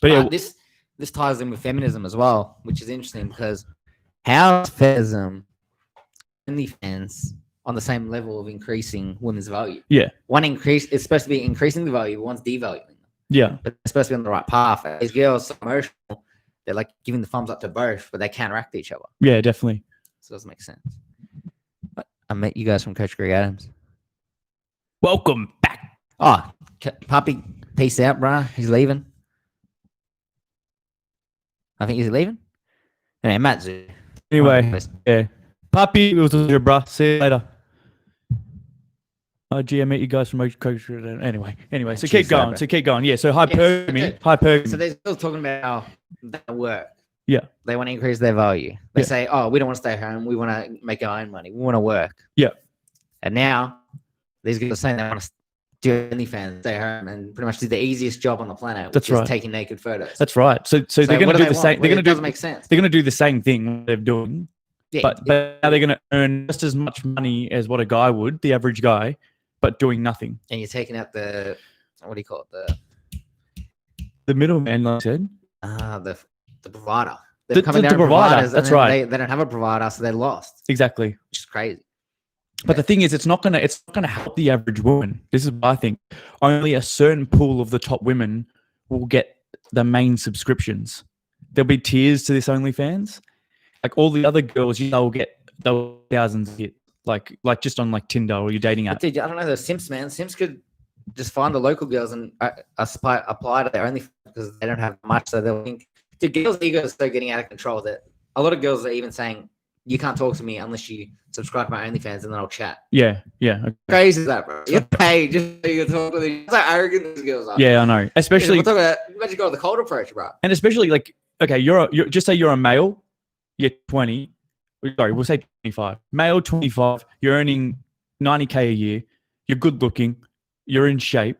yeah, this ties in with feminism as well, which is interesting because how is feminism OnlyFans on the same level of increasing women's value? Yeah. It's supposed to be increasing the value, one's devaluing them. Yeah. But it's supposed to be on the right path. These girls are so emotional, they're like giving the thumbs up to both, but they counteract each other. Yeah, definitely. So it doesn't make sense. But I met you guys from Coach Greg Adams. Welcome back. Oh, Puppy, peace out, bro. He's leaving. I think he's leaving. Anyway, Matzu. Anyway, yeah. Puppy, it was a pleasure, bro. See you later. Oh, gee, I met you guys from Coach. Anyway, so keep going. Yeah, so hypergamy. So they're still talking about how they work. Yeah. They want to increase their value. They say, oh, we don't want to stay home. We want to make our own money. We want to work. Yeah. And now these guys are saying they want to do OnlyFans, stay home, and pretty much do the easiest job on the planet, which is taking naked photos. That's right. So they're going to do the same. They're going to make sense. They're going to do the same thing they're doing. Yeah, but now they're going to earn just as much money as what a guy would, the average guy, but doing nothing. And you're taking out the middleman, like I said. The provider. The provider. That's right. They don't have a provider, so they're lost. Exactly. Which is crazy. But the thing is, it's not gonna help the average woman. This is what I think. Only a certain pool of the top women will get the main subscriptions. There'll be tiers to this OnlyFans. Like all the other girls, they'll get thousands of hits. Like just on like Tinder or your dating app. Dude, I don't know the Simps, man. Simps could just find the local girls and apply to their OnlyFans because they don't have much. So they'll think, dude, girls' egos are so getting out of control that a lot of girls are even saying, you can't talk to me unless you subscribe to my OnlyFans and then I'll chat. Yeah. Okay. Crazy is that, bro? You're paid just so you can talk to them. That's how arrogant these girls are. Yeah, I know. Especially, imagine going the cold approach, bro. And especially like, okay, you're just say you're a male, you're 20. Sorry, we'll say 25. Male 25, you're earning 90K a year, you're good looking, you're in shape,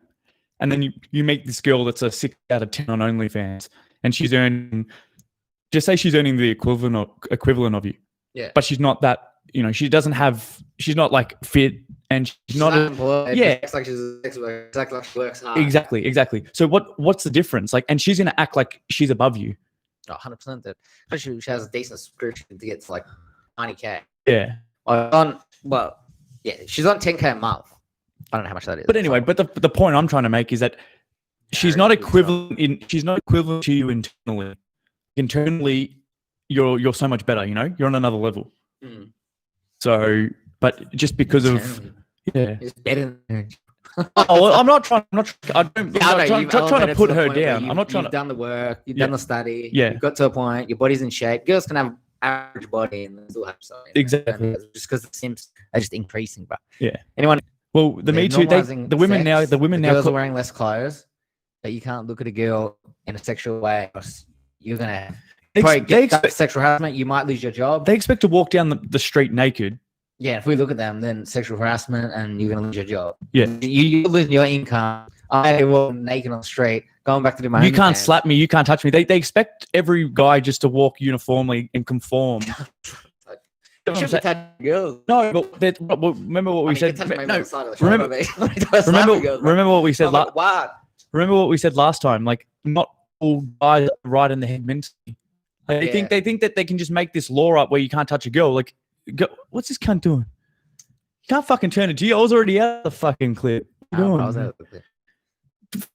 and then you meet this girl that's a 6 out of 10 on OnlyFans, and she's earning, just say she's earning the equivalent of you. Yeah. But she's not that, she's not like fit, and she's not employed. yeah. It's like she's a sex worker. It's like she works hard. Exactly. So what's the difference? Like, and she's going to act like she's above you. Oh, 100% that. Especially she has a decent subscription to get to like 90K. Yeah. She's on 10K a month. I don't know how much that is. But anyway, but the point I'm trying to make is that she's not equivalent to you internally. Internally, you're so much better, you're on another level. Mm. So, but just because of it's better than I'm not trying to put her down. I'm not trying to. You've done the work, you've done the study, yeah. You've got to a point, your body's in shape. Girls can have average body and still have something. Exactly. Just because the simps are just increasing, bro. Yeah. Anyone? Well, the Metoo, the women now, girls are wearing less clothes, but you can't look at a girl in a sexual way. You're gonna get sexual harassment. You might lose your job. They expect to walk down the street naked. Yeah, if we look at them, then sexual harassment, and you're gonna lose your job. Yeah, you lose your income. I walk naked on the street, going back to do my. You can't slap me. You can't touch me. They expect every guy just to walk uniformly and conform. Girls. No, but remember what we said. Remember what we said. Remember what we said last time. Like, not all guys are right in the head mentally. Like, they think that they can just make this law up where you can't touch a girl. Like, what's this cunt doing? You can't fucking turn it to you. I was already out of the fucking clip. I was out of the clip.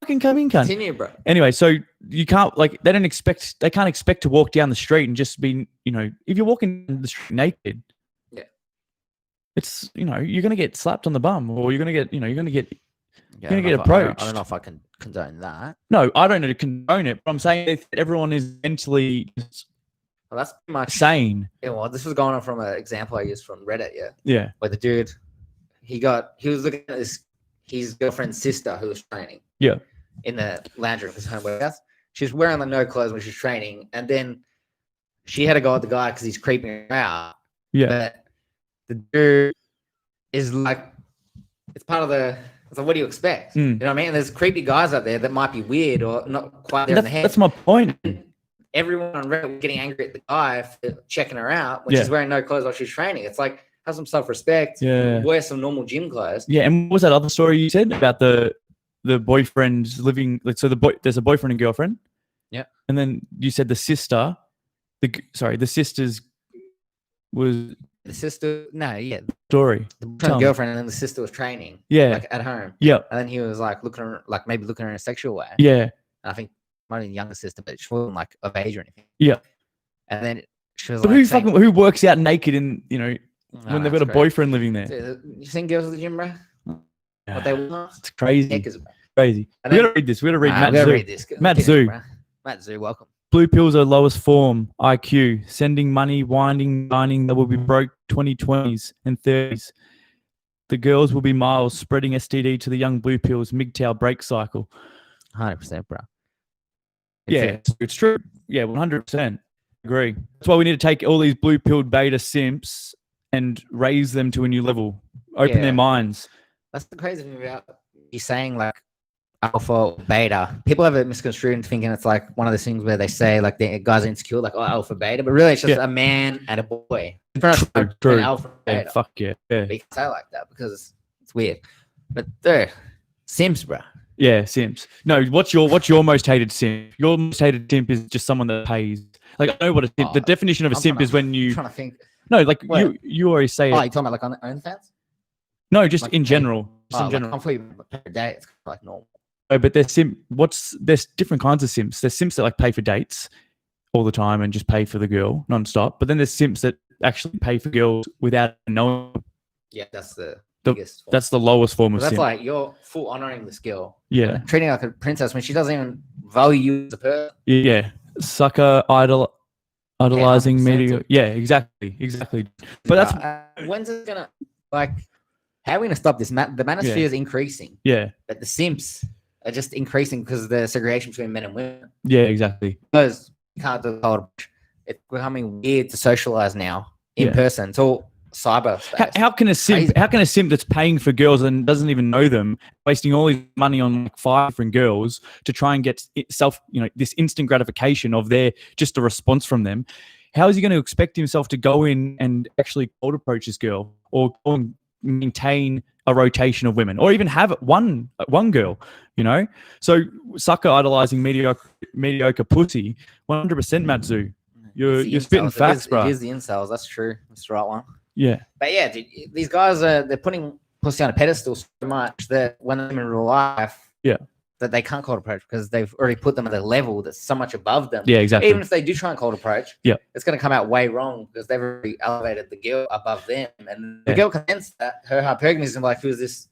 Fucking come in, cunt. Continue, bro. Anyway, so you can't they can't expect to walk down the street and just be, if you're walking down the street naked, it's, you're gonna get slapped on the bum, or you're gonna get approached. I don't know if I can condone that. No, I don't know to condone it, but I'm saying that everyone is mentally that's pretty much sane. Yeah, well, this was going on from an example I used from Reddit, Yeah. Where the dude, he was looking at his girlfriend's sister who was training. Yeah. In the lounge room of his home workouts. She was wearing no clothes when she was training, and then she had to go at the guy because he's creeping her out. Yeah. But the dude is like, it's part of it's like, what do you expect? You know what I mean? And there's creepy guys out there that might be weird or not quite there in the head. That's my point. Everyone on Reddit was getting angry at the guy for checking her out when she's wearing no clothes while she's training. It's like, have some self-respect. Yeah. Wear some normal gym clothes. Yeah. And what was that other story you said about the boyfriend living? Like, so there's a boyfriend and girlfriend. Yeah. And then you said the sisters was the sister. No, yeah. Story. The girlfriend and then the sister was training. Yeah. Like at home. Yeah. And then he was like maybe looking at her in a sexual way. Yeah. And I think might have been the younger sister, but she wasn't like of age or anything. Yeah. And then she was but like, who works out naked in when they've got a boyfriend living there? You seen girls at the gym, bro? What they want? It's crazy. Crazy. We gotta read this. We gotta read Matt Zoo. Matt Zoo, welcome. Blue pills are lowest form. IQ. Sending money, winding, dining that will be broke 2020s and 30s. The girls will be miles, spreading STD to the young blue pills. MGTOW break cycle. 100%, bro. It's true. Yeah, 100%. Agree. That's why we need to take all these blue pilled beta simps and raise them to a new level. Open their minds. That's the crazy thing about you saying like alpha or beta. People have it misconstrued and thinking it's like one of those things where they say like the guys are insecure, like alpha beta, but really it's just a man and a boy. True. Alpha beta. Fuck yeah. But you can say like that because it's weird. But simps, bro. Yeah, simps. No, what's your most hated simp? Your most hated simp is just someone that pays. Like, I know what a simp. The definition of a simp is when you. I'm trying to think. No, like you always say. Oh, you're talking about like on OnlyFans? No, just like in general. Just in general. I'm for per day. It's like normal. Oh, but there's different kinds of simps. There's simps that like pay for dates all the time and just pay for the girl nonstop. But then there's simps that actually pay for girls without knowing. Yeah, that's the biggest form. That's the lowest form of that's simp. Like you're full honoring this girl. Yeah. Treating her like a princess when she doesn't even value you as a person. Yeah. Sucker, idolizing media. Yeah, exactly. But that's when's it gonna how are we gonna stop this? The manosphere is increasing. Yeah. But the simps are just increasing because of the segregation between men and women. Yeah, exactly. Because you can't do it's becoming weird to socialize now in person. It's all cyberspace. How can a simp? How can a simp that's paying for girls and doesn't even know them, wasting all his money on like 5 different girls to try and get this instant gratification of just a response from them? How is he going to expect himself to go in and actually cold approach this girl, or go and maintain a rotation of women, or even have one girl? So sucker idolizing mediocre pussy. 100%, Matsu. You're spitting facts, bro. It is the incels. That's true. That's the right one. Yeah. But yeah, dude, these guys they're putting pussy on a pedestal so much that when they're in real life, that they can't cold approach because they've already put them at a level that's so much above them. Yeah, exactly. Even if they do try and cold approach, it's going to come out way wrong because they've already elevated the girl above them, and the girl can sense that her hypergamy like, who is this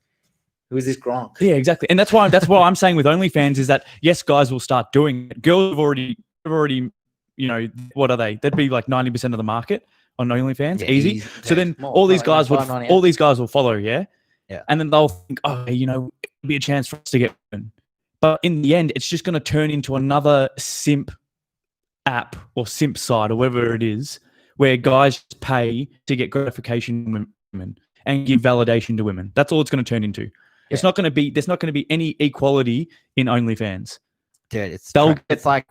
Gronk? Yeah, exactly. And that's what I'm saying with OnlyFans is that yes, guys will start doing it. Girls have already, what are they? That'd be like 90% of the market on OnlyFans, easy. So then all these guys will follow, yeah. And then they'll think, oh, it'd be a chance for us to get women. But in the end, it's just going to turn into another simp app or simp site or whatever it is, where guys pay to get gratification from women and give validation to women. That's all it's going to turn into. There's not going to be any equality in OnlyFans. Dude, it's like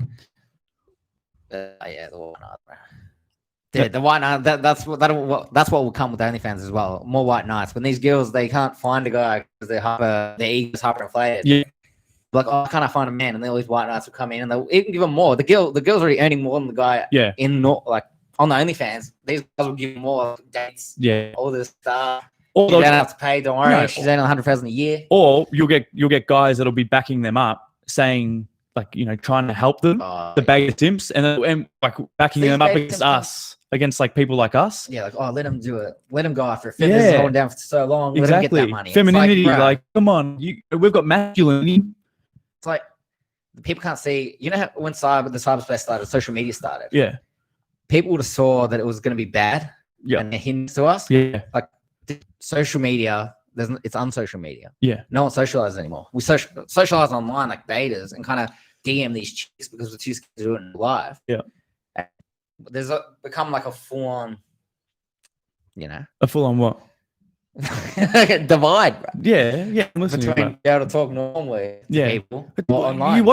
the white knight, bro. Dude, the white knight. That's what will come with OnlyFans as well. More white knights. When these girls, they can't find a guy because their ego's hyperinflated. Yeah. Like, oh, can't I find a man? And then all these white knights will come in and they'll even give them more. The girl's already earning more than the guy. Yeah. On the OnlyFans, these guys will give more dates. Yeah. All this stuff. You don't have to pay. Don't worry. She's earning 100,000 a year. Or you'll get guys that'll be backing them up, saying like trying to help them, the beta simps, and like backing them up against us, against like people like us. Yeah, like let them do it. Let them go after it. Feminism holding down for so long. Exactly. Let them get that money. Femininity, like come on, we've got masculinity. It's like people can't see. You know how when the cyberspace started, social media started. Yeah. People would have saw that it was going to be bad. Yeah. And it hints to us. Yeah. Like social media, it's unsocial media. Yeah. No one socializes anymore. We socialize online like betas and kind of DM these chicks because we're too scared to do it in live. Yeah. And there's become like a full on, A full on what? divide, bro. Yeah. I'm listening. Between being able to talk normally to people online. You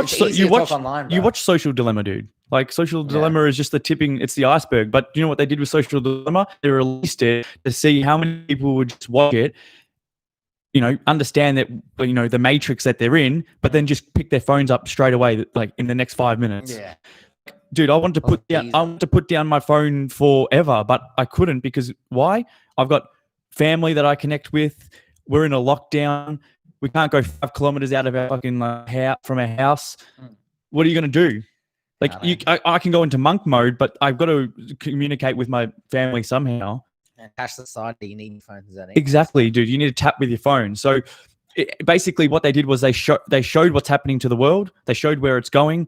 watch Social Dilemma, dude. Like Social Dilemma is just it's the iceberg. But you know what they did with Social Dilemma? They released it to see how many people would just watch it, understand that, the matrix that they're in, but then just pick their phones up straight away, like in the next 5 minutes. Yeah. Dude, I wanted to put down my phone forever, but I couldn't because why? I've got family that I connect with. We're in a lockdown. We can't go 5 kilometers out of our fucking house from our house. What are you going to do? Like I can go into monk mode, but I've got to communicate with my family somehow. And cash society, you need phones. Exactly, dude. You need to tap with your phone. So basically what they did was they showed what's happening to the world. They showed where it's going.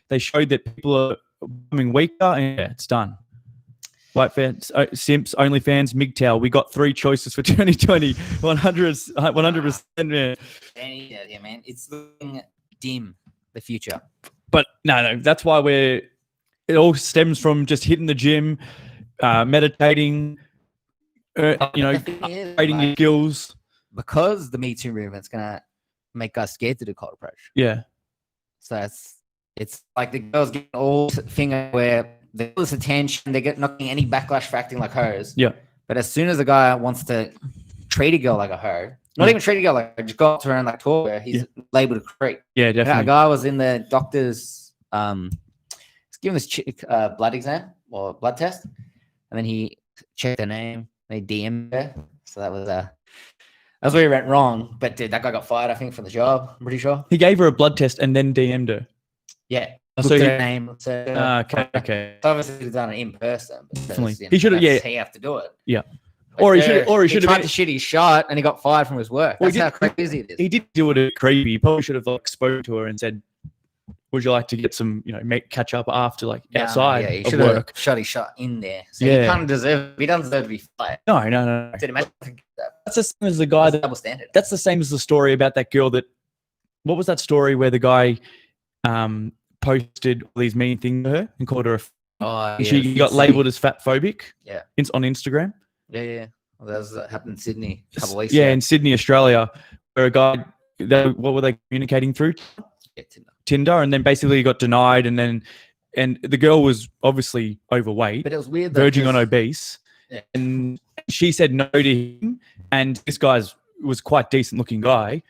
They showed that people are becoming weaker, and it's done. White fans, simps, OnlyFans, MGTOW. We got 3 choices for 2020. 100%, man. Yeah, man. It's looking dim, the future. But no, that's why it all stems from just hitting the gym, meditating, upgrading your skills. Because the Metoo movement's going to make us scared to do cold approach. Yeah. So it's like the girls getting all finger where they all this attention, they get not getting any backlash for acting like hoes. Yeah. But as soon as a guy wants to treat a girl like a hoe, not even treat a girl like just go up to her and like talk to her, he's labeled a creep. Yeah, definitely. A guy was in the doctor's giving this chick blood exam or blood test, and then he checked her name, they DM'd her. So that's where he went wrong. But dude, that guy got fired, I think, from the job. I'm pretty sure. He gave her a blood test and then DM'd her. Yeah. So her name. Okay. So obviously he's done it in person. Definitely. He should have. Yeah. He have to do it. Yeah. Like he should have tried to shit his shot and he got fired from his work. That's how crazy it is. He did do it creepy. He probably should have spoken to her and said, "Would you like to get some, catch up after outside he of should work?" have shot his shot in there. So he kind of deserve. He doesn't deserve to be fired. No. Dude, imagine that. That's the same as the guy double standard. That's the same as the story about that girl that. What was that story where the guy posted all these mean things to her and called her she got labeled as fat phobic? Yeah. On Instagram. Yeah. Well, that was happened in Sydney a couple of weeks Yeah, ago. in Sydney, Australia, where a guy, what were they communicating through? Yeah, Tinder. Tinder, and then basically got denied, and the girl was obviously overweight, But it was weird, though, verging on 'cause- obese, Yeah. and she said no to him, and this guy's was quite decent looking guy,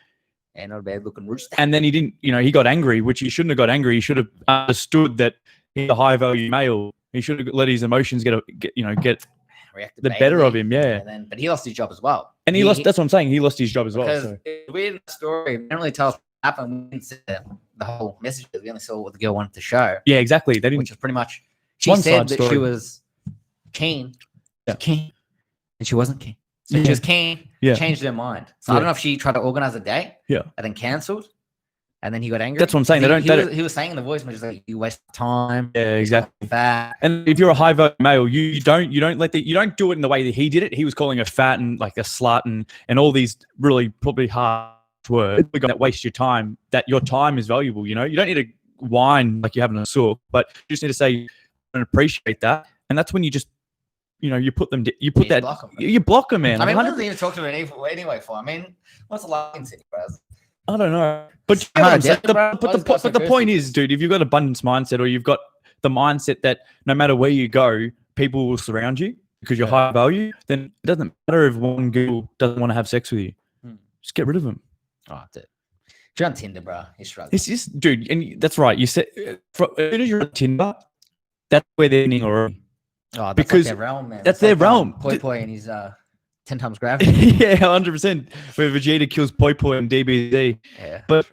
and not a bad looking rooster. and then he didn't, he got angry, which he shouldn't have got angry. He should have understood that he's a high value male. He should have let his emotions get Reacted the better badly. of him, yeah. And then, but he lost his job as well. And he lost. That's what I'm saying. He lost his job as well. Because So. it's weird in the story. We didn't really tell us what happened. We didn't see the whole message. We only saw what the girl wanted to show. Yeah, exactly. They didn't. Which is pretty much. She One said side that story. she was keen. Yeah. Keen. And she wasn't keen. So Yeah. she was keen. Yeah. Changed her mind. So I Yeah. don't know if she tried to organize a date. Yeah. And then cancelled. And then he got angry. That's what I'm saying. He was saying in the voice message like, "You waste time." Yeah, exactly. Fat. And if you're a high value male, you don't do it in the way that he did it. He was calling her fat and like a slut and all these really probably harsh words. We're going to waste your time. That your time is valuable. You don't need to whine like you're having a sook, but you just need to say and appreciate that. And that's when you just you put them. You put that. Block 'em. You block them, man. I mean, Like, what does he even talk to her anyway for? I mean, what's the like in Sydney, bro? I don't know, but you I know what I'm don't saying? get it, bro. But the point is, dude, if you've got abundance mindset or you've got the mindset that no matter where you go, people will surround you because you're high value, then it doesn't matter if one girl doesn't want to have sex with you. Just get rid of them. Oh, dude. If you're on Tinder, bro, you're struggling. It's just, dude, and that's right. You said as soon as you're on Tinder, that's where they're ending already. Oh, that's because like their realm, man. that's It's their like, realm. Poi Poi and his 10 times gravity. Yeah, 100%. Where Vegeta kills Poi Poi and DBZ. Yeah. But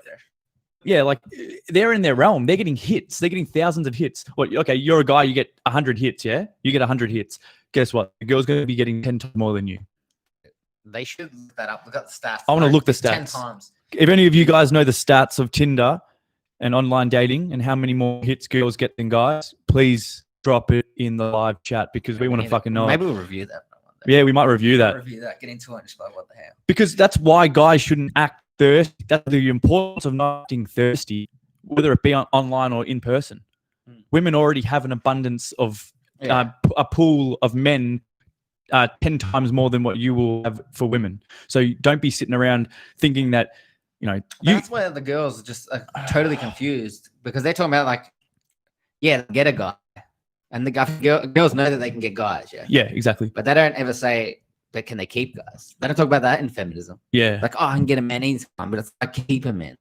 yeah, like they're in their realm. They're getting hits. They're getting thousands of hits. What? Okay, you're a guy. You get 100 hits. Yeah, you get 100 hits. Guess what? The girl's going to be getting 10 times more than you. They should look that up. Look at the stats. I want to look the 10 stats. times. If any of you guys know the stats of Tinder and online dating and how many more hits girls get than guys, please drop it in the live chat because we want to fucking know. Maybe we'll review that. Yeah, we might review that. Review that. Get into it and just like, what the hell? Because that's why guys shouldn't act thirsty. That's the importance of not acting thirsty, whether it be online or in person. Women already have an abundance of a pool of men 10 times more than what you will have for women. So don't be sitting around thinking that, that's where the girls are just totally confused because they're talking about like, get a guy. And the girls know that they can get guys, yeah. Yeah, exactly. But they don't ever say, but can they keep guys? They don't talk about that in feminism. Yeah. Like, I can get a man anytime, but it's like keep a man.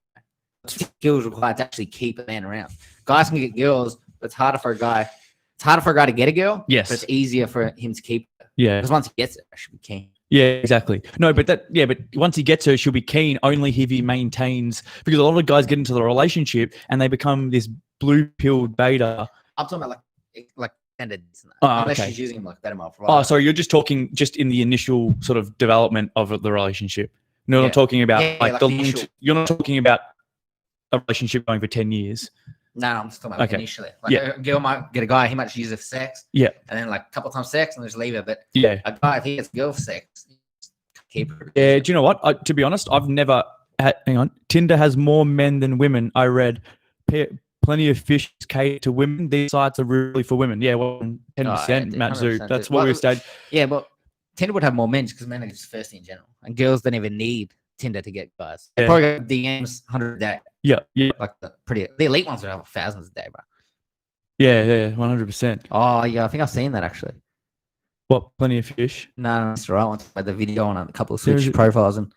Skills required to actually keep a man around. Guys can get girls, but it's harder for a guy. It's harder for a guy to get a girl. Yes. But it's easier for him to keep her. Yeah. Because once he gets it, I should be keen. Yeah, exactly. No, but once he gets her, she'll be keen only if he maintains, because a lot of guys get into the relationship and they become this blue-pilled beta. I'm talking about like standards. Unless she's using him like better male. Oh, sorry, you're just talking just in the initial sort of development of the relationship. No, I'm not talking about you're not talking about a relationship going for 10 years. No, I'm just talking about initially. Like Yeah. a girl might get a guy, he might just use it for sex. Yeah. And then like a couple of times sex and just leave it. But Yeah. a guy, if he gets a girl for sex, keep her. Yeah, do you know what? To be honest, I've never had, hang on. Tinder has more men than women. I read plenty of fish cater to women. These sites are really for women. Yeah, well, 10%, Matt Zoo. That's what we've stated. Yeah, but Tinder would have more men because men are just thirsty in general. And girls don't even need Tinder to get guys. They probably got DMs 100 a day. Yeah, yeah. Like the elite ones would have thousands a day, bro. Yeah, 100%. Oh, yeah, I think I've seen that actually. What, plenty of fish? No, that's right. I went to the video on a couple of switch profiles and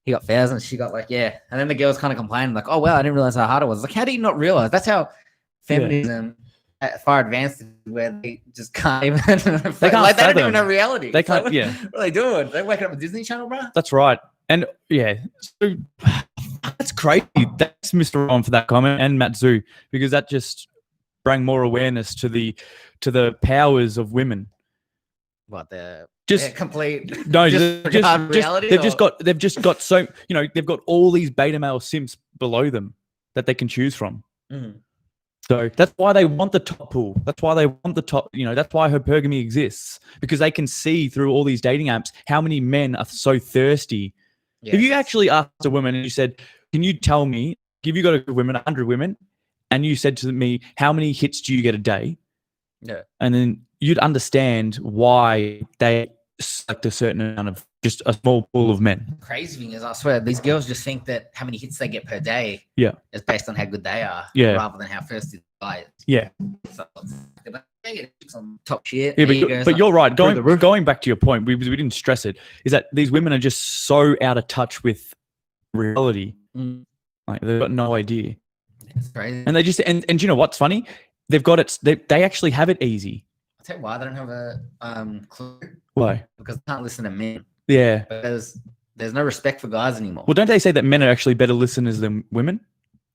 he got thousands. She got like, yeah. And then the girls kind of complaining like, oh, well, I didn't realize how hard it was. Like, how do you not realize? That's how feminism far advanced where they just can't even. They don't even know reality. They can't, What are they doing? They're waking up a Disney Channel, bro? That's right. And yeah, so that's crazy. Thanks, Mr. Ron, for that comment, and Matt Zoo, because that just bring more awareness to the powers of women. What the just complete no, reality. They've just got so they've got all these beta male simps below them that they can choose from. Mm. So that's why they want the top pool. That's why they want the top. That's why hypergamy exists, because they can see through all these dating apps how many men are so thirsty. Yes. If you actually asked a woman and you said, "Can you tell me if you got a women, 100 women," and you said to me, "How many hits do you get a day?" Yeah, and then you'd understand why they select a certain amount of just a small pool of men. Crazy thing is, I swear, these girls just think that how many hits they get per day is based on how good they are, rather than how thirsty the guy is. Yeah. So, they get some top shit. Yeah, but you're right. Going back to your point, we didn't stress it, is that these women are just so out of touch with reality. Like, they've got no idea. It's crazy. And they just, and you know what's funny? They've got it, they actually have it easy. I'll tell you why they don't have a clue. Why? Because they can't listen to men. Yeah. Because there's no respect for guys anymore. Well, don't they say that men are actually better listeners than women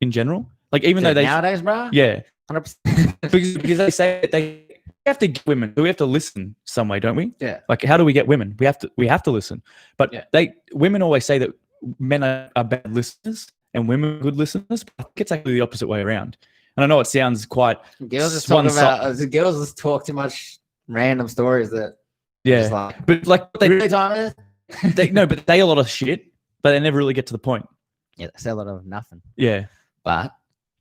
in general? Like, even though they nowadays, bro. Yeah. 100%. because they say that they have to get women. We have to listen some way, don't we? Yeah. Like, how do we get women? We have to listen. But women always say that men are bad listeners and women are good listeners. But I think it's actually the opposite way around. And I know it sounds quite girls just talk girls just talk too much random stories that but like they but they a lot of shit, but they never really get to the point. Yeah, they say a lot of nothing. Yeah. But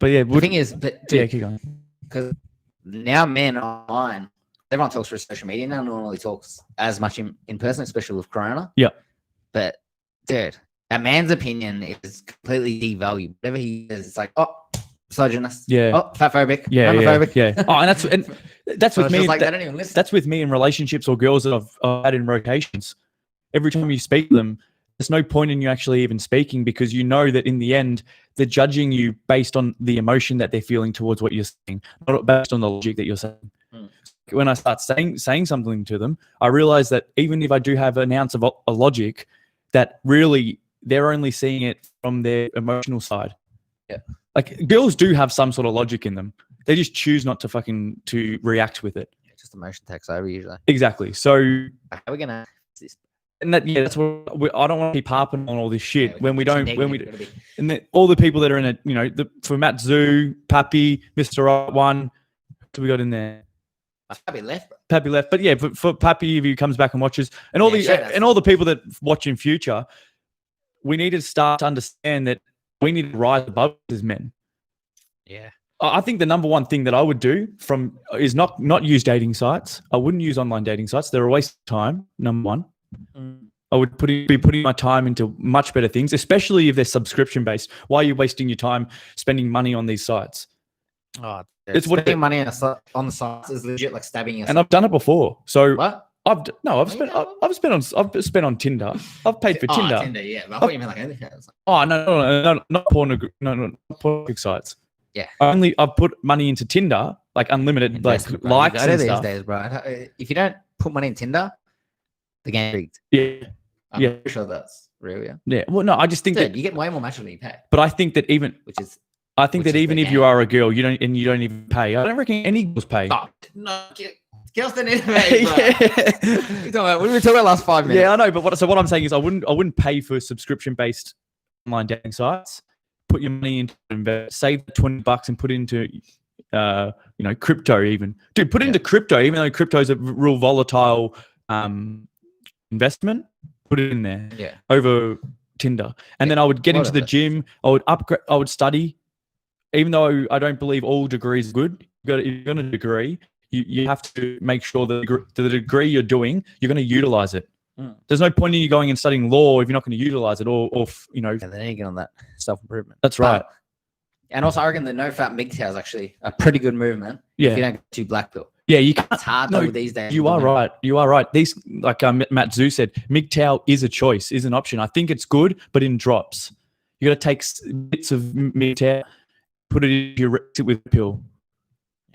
yeah, the thing is, keep going. Because now men online, everyone talks through social media. No one normally talks as much in person, especially with Corona. Yeah. But dude, a man's opinion is completely devalued. Whatever he is, it's like, oh, misogynist. Yeah. Oh, fatphobic. Yeah. Homophobic. Yeah. Oh, and that's so with me. Like, they don't even listen. That's with me in relationships or girls that I've had in rotations. Every time you speak to them, there's no point in you actually even speaking, because you know that in the end they're judging you based on the emotion that they're feeling towards what you're saying, not based on the logic that you're saying. When I start saying something to them, I realize that even if I do have an ounce of a logic, that really they're only seeing it from their emotional side. Yeah. Like, girls do have some sort of logic in them. They just choose not to react with it. Just emotion takes over usually. Exactly. So how are we gonna? And that's what I don't want to keep harping on all this shit when we don't. And all the people that are in it, you know, for Matt Zoo, Pappy, Mr. Right One, who we got in there? Pappy left. Pappy left, but yeah, for Pappy, if he comes back and watches, and all the people that watch in future, we need to start to understand that we need to rise above as men. Yeah. I think the number one thing that I would do is not use dating sites. I wouldn't use online dating sites. They're a waste of time. Number one. I would be putting my time into much better things, especially if they're subscription based. Why are you wasting your time spending money on these sites? Oh, it's spending money on the sites is legit like stabbing yourself. And I've done it before. So what? I've spent on Tinder. I've paid for Tinder. Tinder, yeah. I thought you meant like OnlyFans. Oh no, not porn sites. Yeah. I've put money into Tinder, like unlimited, likes and stuff. These days, bro. If you don't put money in Tinder, the game rigged. Yeah. I'm pretty sure that's real, yeah. Yeah. Well, no, I just think that you get way more matches than you pay. But I think that even if you are a girl, you don't even pay. I don't reckon any girls pay. Oh, no, girls don't need to pay, bro. What did we talk about last 5 minutes? Yeah, I know, but what I'm saying is I wouldn't pay for subscription based online dating sites. Put your money into invest, save $20 and put into crypto even. Dude, put it into crypto, even though crypto is a real volatile investment. Put it in there over Tinder. And then I would get into the gym. I would upgrade. I would study. Even though I don't believe all degrees are good, you've got a degree, you have to make sure that the degree you're doing, you're going to utilize it. There's no point in you going and studying law if you're not going to utilize it or And then you get on that self-improvement. That's right. And also, I reckon the no-fat MGTOW is actually a pretty good movement. Yeah. If you don't get too black pill. Yeah, you can't. It's hard though these days. You are right. You are right. These, like Matt Zoo said, MGTOW is a choice, is an option. I think it's good, but in drops. You got to take bits of MGTOW, put it in your with a pill.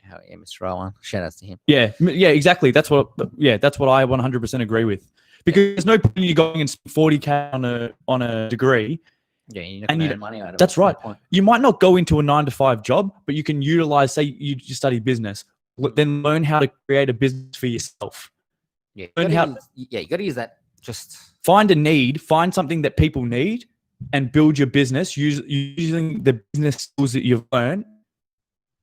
Yeah, Mr. Rowan. Shout outs to him. Yeah, exactly. That's what I 100% agree with. Because there's no point in you going and spend 40K on a degree. Yeah, you're not going to earn money out of it. That's right. You might not go into a 9-to-5 job, but you can utilize, say you study business, then learn how to create a business for yourself. Yeah, you got to use that. Just find a need, find something that people need, and build your business using the business skills that you've learned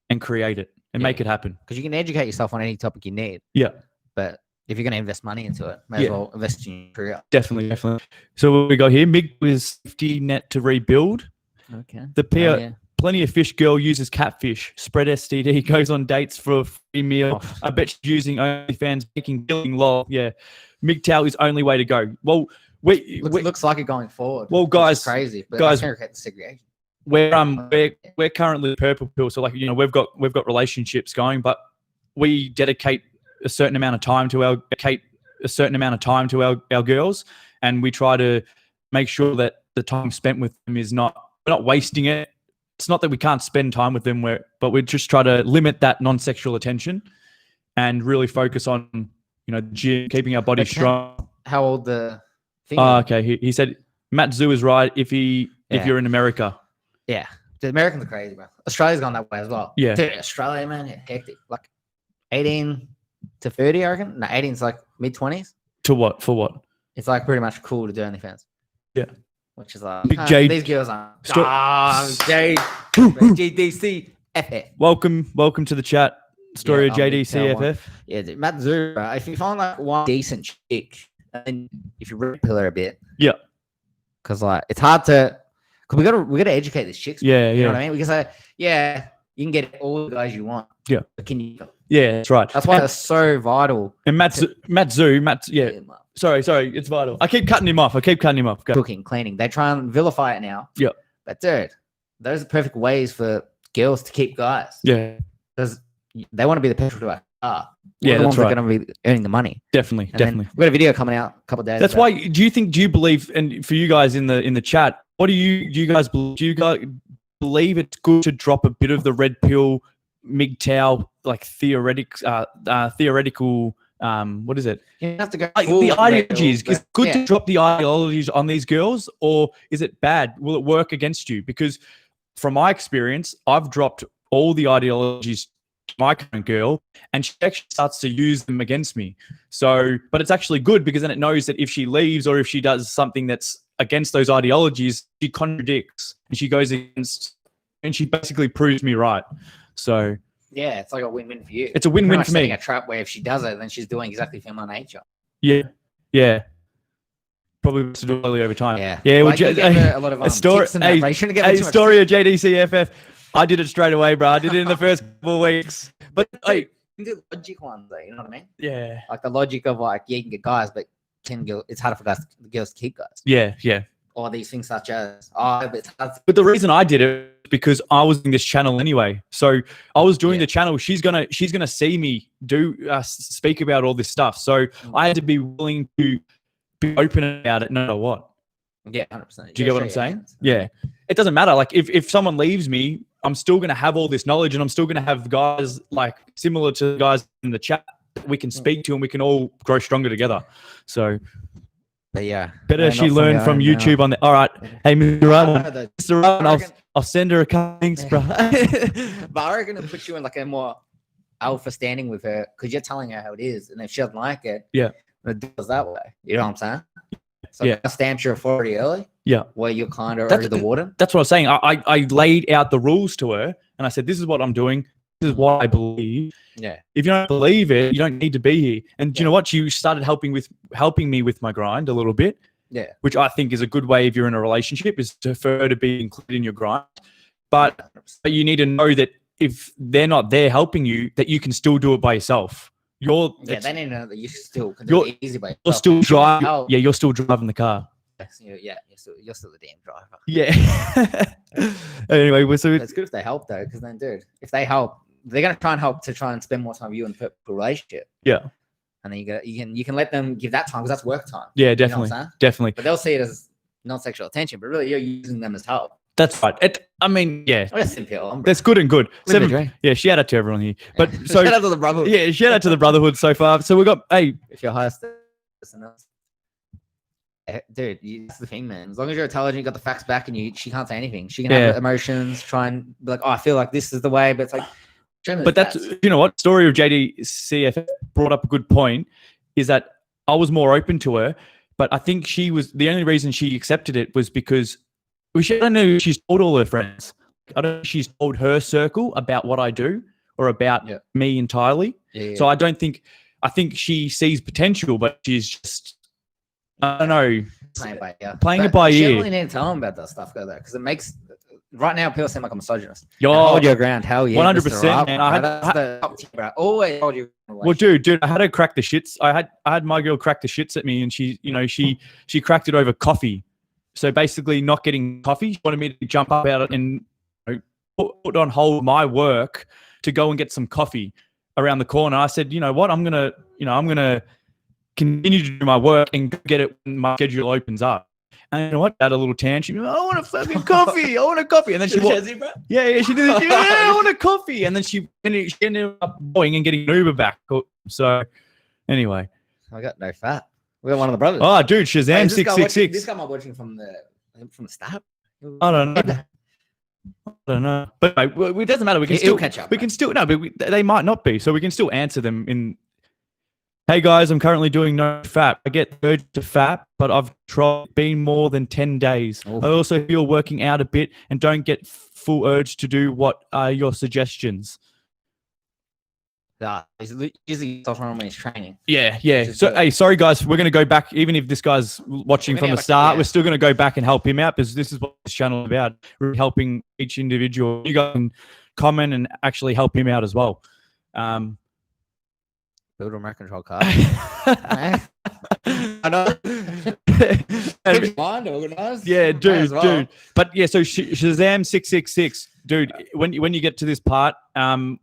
and create it and make it happen. Because you can educate yourself on any topic you need. Yeah. But if you're going to invest money into it, may as well invest in your career. Definitely. So what we got here, MIG is safety net to rebuild. Okay. The Plenty of fish girl uses catfish, spread STD, goes on dates for a free meal. I bet she's using OnlyFans, making killing lol. Yeah. MGTOW is only way to go. Well, looks like it going forward. Well, guys, crazy. But guys, I can't get the segregation. We're currently purple pill, so like we've got relationships going, but we dedicate a certain amount of time to our girls, and we try to make sure that the time spent with them is we're not wasting it. It's not that we can't spend time with them, but we just try to limit that non-sexual attention and really focus on the gym, keeping our body strong. How old the thing? Oh, okay. He said Matt Zoo is right if you're in America. Yeah, the Americans are crazy, bro. Australia's gone that way as well. Yeah, dude, Australia, man, hectic. Like 18 to 30, I reckon. No, 18's like mid-20s. To what? For what? It's like pretty much cool to do OnlyFans. Yeah. Which is like, Big J. These girls aren't. JDC FF. Welcome to the chat. Story of JDC FF. Yeah, dude, Matt Zoo, bro. If you find like one decent chick, and if you red pill her a bit, yeah, because like it's hard to, because we gotta educate these chicks. Yeah, you know what I mean? Because you can get all the guys you want. Yeah, but can you? Yeah, that's right. That's why it's so vital. And Matt Zoo, yeah. Sorry, it's vital. I keep cutting him off. Go. Cooking, cleaning. They try and vilify it now. Yeah. But dude, those are perfect ways for girls to keep guys. Yeah. Because they want to be the petrol to our car. Yeah, that's right. They're going to be earning the money. Definitely. We've got a video coming out a couple of days. That's why. Do you believe? And for you guys in the chat, what do you guys believe? Do you guys believe it's good to drop a bit of the red pill, MGTOW, like theoretical? What is it? You have to go the ideologies. Is it good to drop the ideologies on these girls, or is it bad? Will it work against you? Because from my experience, I've dropped all the ideologies to my current girl, and she actually starts to use them against me. So, but it's actually good because then it knows that if she leaves or if she does something that's against those ideologies, she contradicts and she goes against, and she basically proves me right. So. Yeah, it's like a win-win for you. It's a win-win for me. A trap where if she does it, then she's doing exactly female nature. Yeah. Probably to do it early over time. Yeah. Well, a lot of tips and that, story of JDCFF. I did it straight away, bro. I did it in the first couple of weeks. But you can do logic ones, though. You know what I mean? Yeah. Like the logic of you can get guys, but it's harder for girls to keep guys. Yeah. Or these things such as but it's hard. But the reason I did it because I was in this channel anyway. So I was doing the channel. She's gonna see me speak about all this stuff. So I had to be willing to be open about it no matter what. Yeah, 100%. Do you get what I'm saying? Yeah. It doesn't matter. Like if someone leaves me, I'm still gonna have all this knowledge, and I'm still gonna have guys like similar to the guys in the chat that we can speak to, and we can all grow stronger together. So. But yeah, better she learn from YouTube on the. All right, hey, Mr. Ryan, I'll send her a couple things, bro. But I reckon it'll put you in like a more alpha standing with her because you're telling her how it is, and if she doesn't like it, it does that way. You know what I'm saying? So it stamps your authority early. Yeah, where you're kind of over the water. That's what I was saying. I laid out the rules to her, and I said, "This is what I'm doing. This is what I believe." Yeah. If you don't believe it, you don't need to be here. And you know what? She started helping me with my grind a little bit. Yeah. Which I think is a good way if you're in a relationship is to prefer to be included in your grind. But you need to know that if they're not there helping you, that you can still do it by yourself. They need to know that you still can do it easy by yourself. You're still driving. Yeah, you're still driving the car. Yeah, you're still the damn driver. Yeah. Anyway, so it's good if they help though, because then, dude, if they help, they're gonna try and spend more time with you in the relationship. Yeah. And then you can let them give that time because that's work time. Yeah, definitely, definitely. But they'll see it as non-sexual attention, but really you're using them as help. That's right. That's simple. That's good and good. Yeah, shout out to everyone here. But so shout out to the brotherhood. Yeah, shout out to the brotherhood so far. So we got if you're highest listeners. Dude, that's the thing, man. As long as you're intelligent, you got the facts back, and she can't say anything. She can have emotions, try and be like, "Oh, I feel like this is the way," but it's like, but that's you know what? Story of JDCF brought up a good point. Is that I was more open to her, but I think she was the only reason she accepted it was because I don't know. She's told all her friends. I don't know if she's told her circle about what I do or about me entirely. Yeah. So I think she sees potential, but she's just. I don't know. Playing it by ear. You really need to tell them about that stuff, because it makes right now people seem like a misogynist. Yo, Hold your ground, hell yeah. 100%, man. That's the top tip, bro. Always hold your ground. Well, dude, I had her crack the shits. I had my girl crack the shits at me, and she cracked it over coffee. So basically, not getting coffee. She wanted me to jump up out and put on hold my work to go and get some coffee around the corner. I said, you know what, I'm gonna continue to do my work and get it when my schedule opens up. And you know what? I had a little tantrum. I want a fucking coffee. I want a coffee. And then she walked. Yeah, she did. Yeah, I want a coffee. And then she ended up going and getting an Uber back. So anyway, I got no fat. We got one of the brothers. Oh, dude, Shazam 666. This guy might watching from the start. I don't know. But it doesn't matter. We can still catch up. We can still but they might not be. So we can still answer them in. Hey guys, I'm currently doing no fap. I get urge to fap, but I've tried been more than 10 days. Oof. I also feel working out a bit and don't get full urge to do. What are your suggestions? He's usually when he's training. Yeah. So, hey, sorry guys, we're going to go back. Even if this guy's watching from the start, we're still going to go back and help him out because this is what this channel is about, really helping each individual. You guys can comment and actually help him out as well. Build a remote control car. I know. Yeah, dude. But yeah, so Shazam 666, dude. When you get to this part, I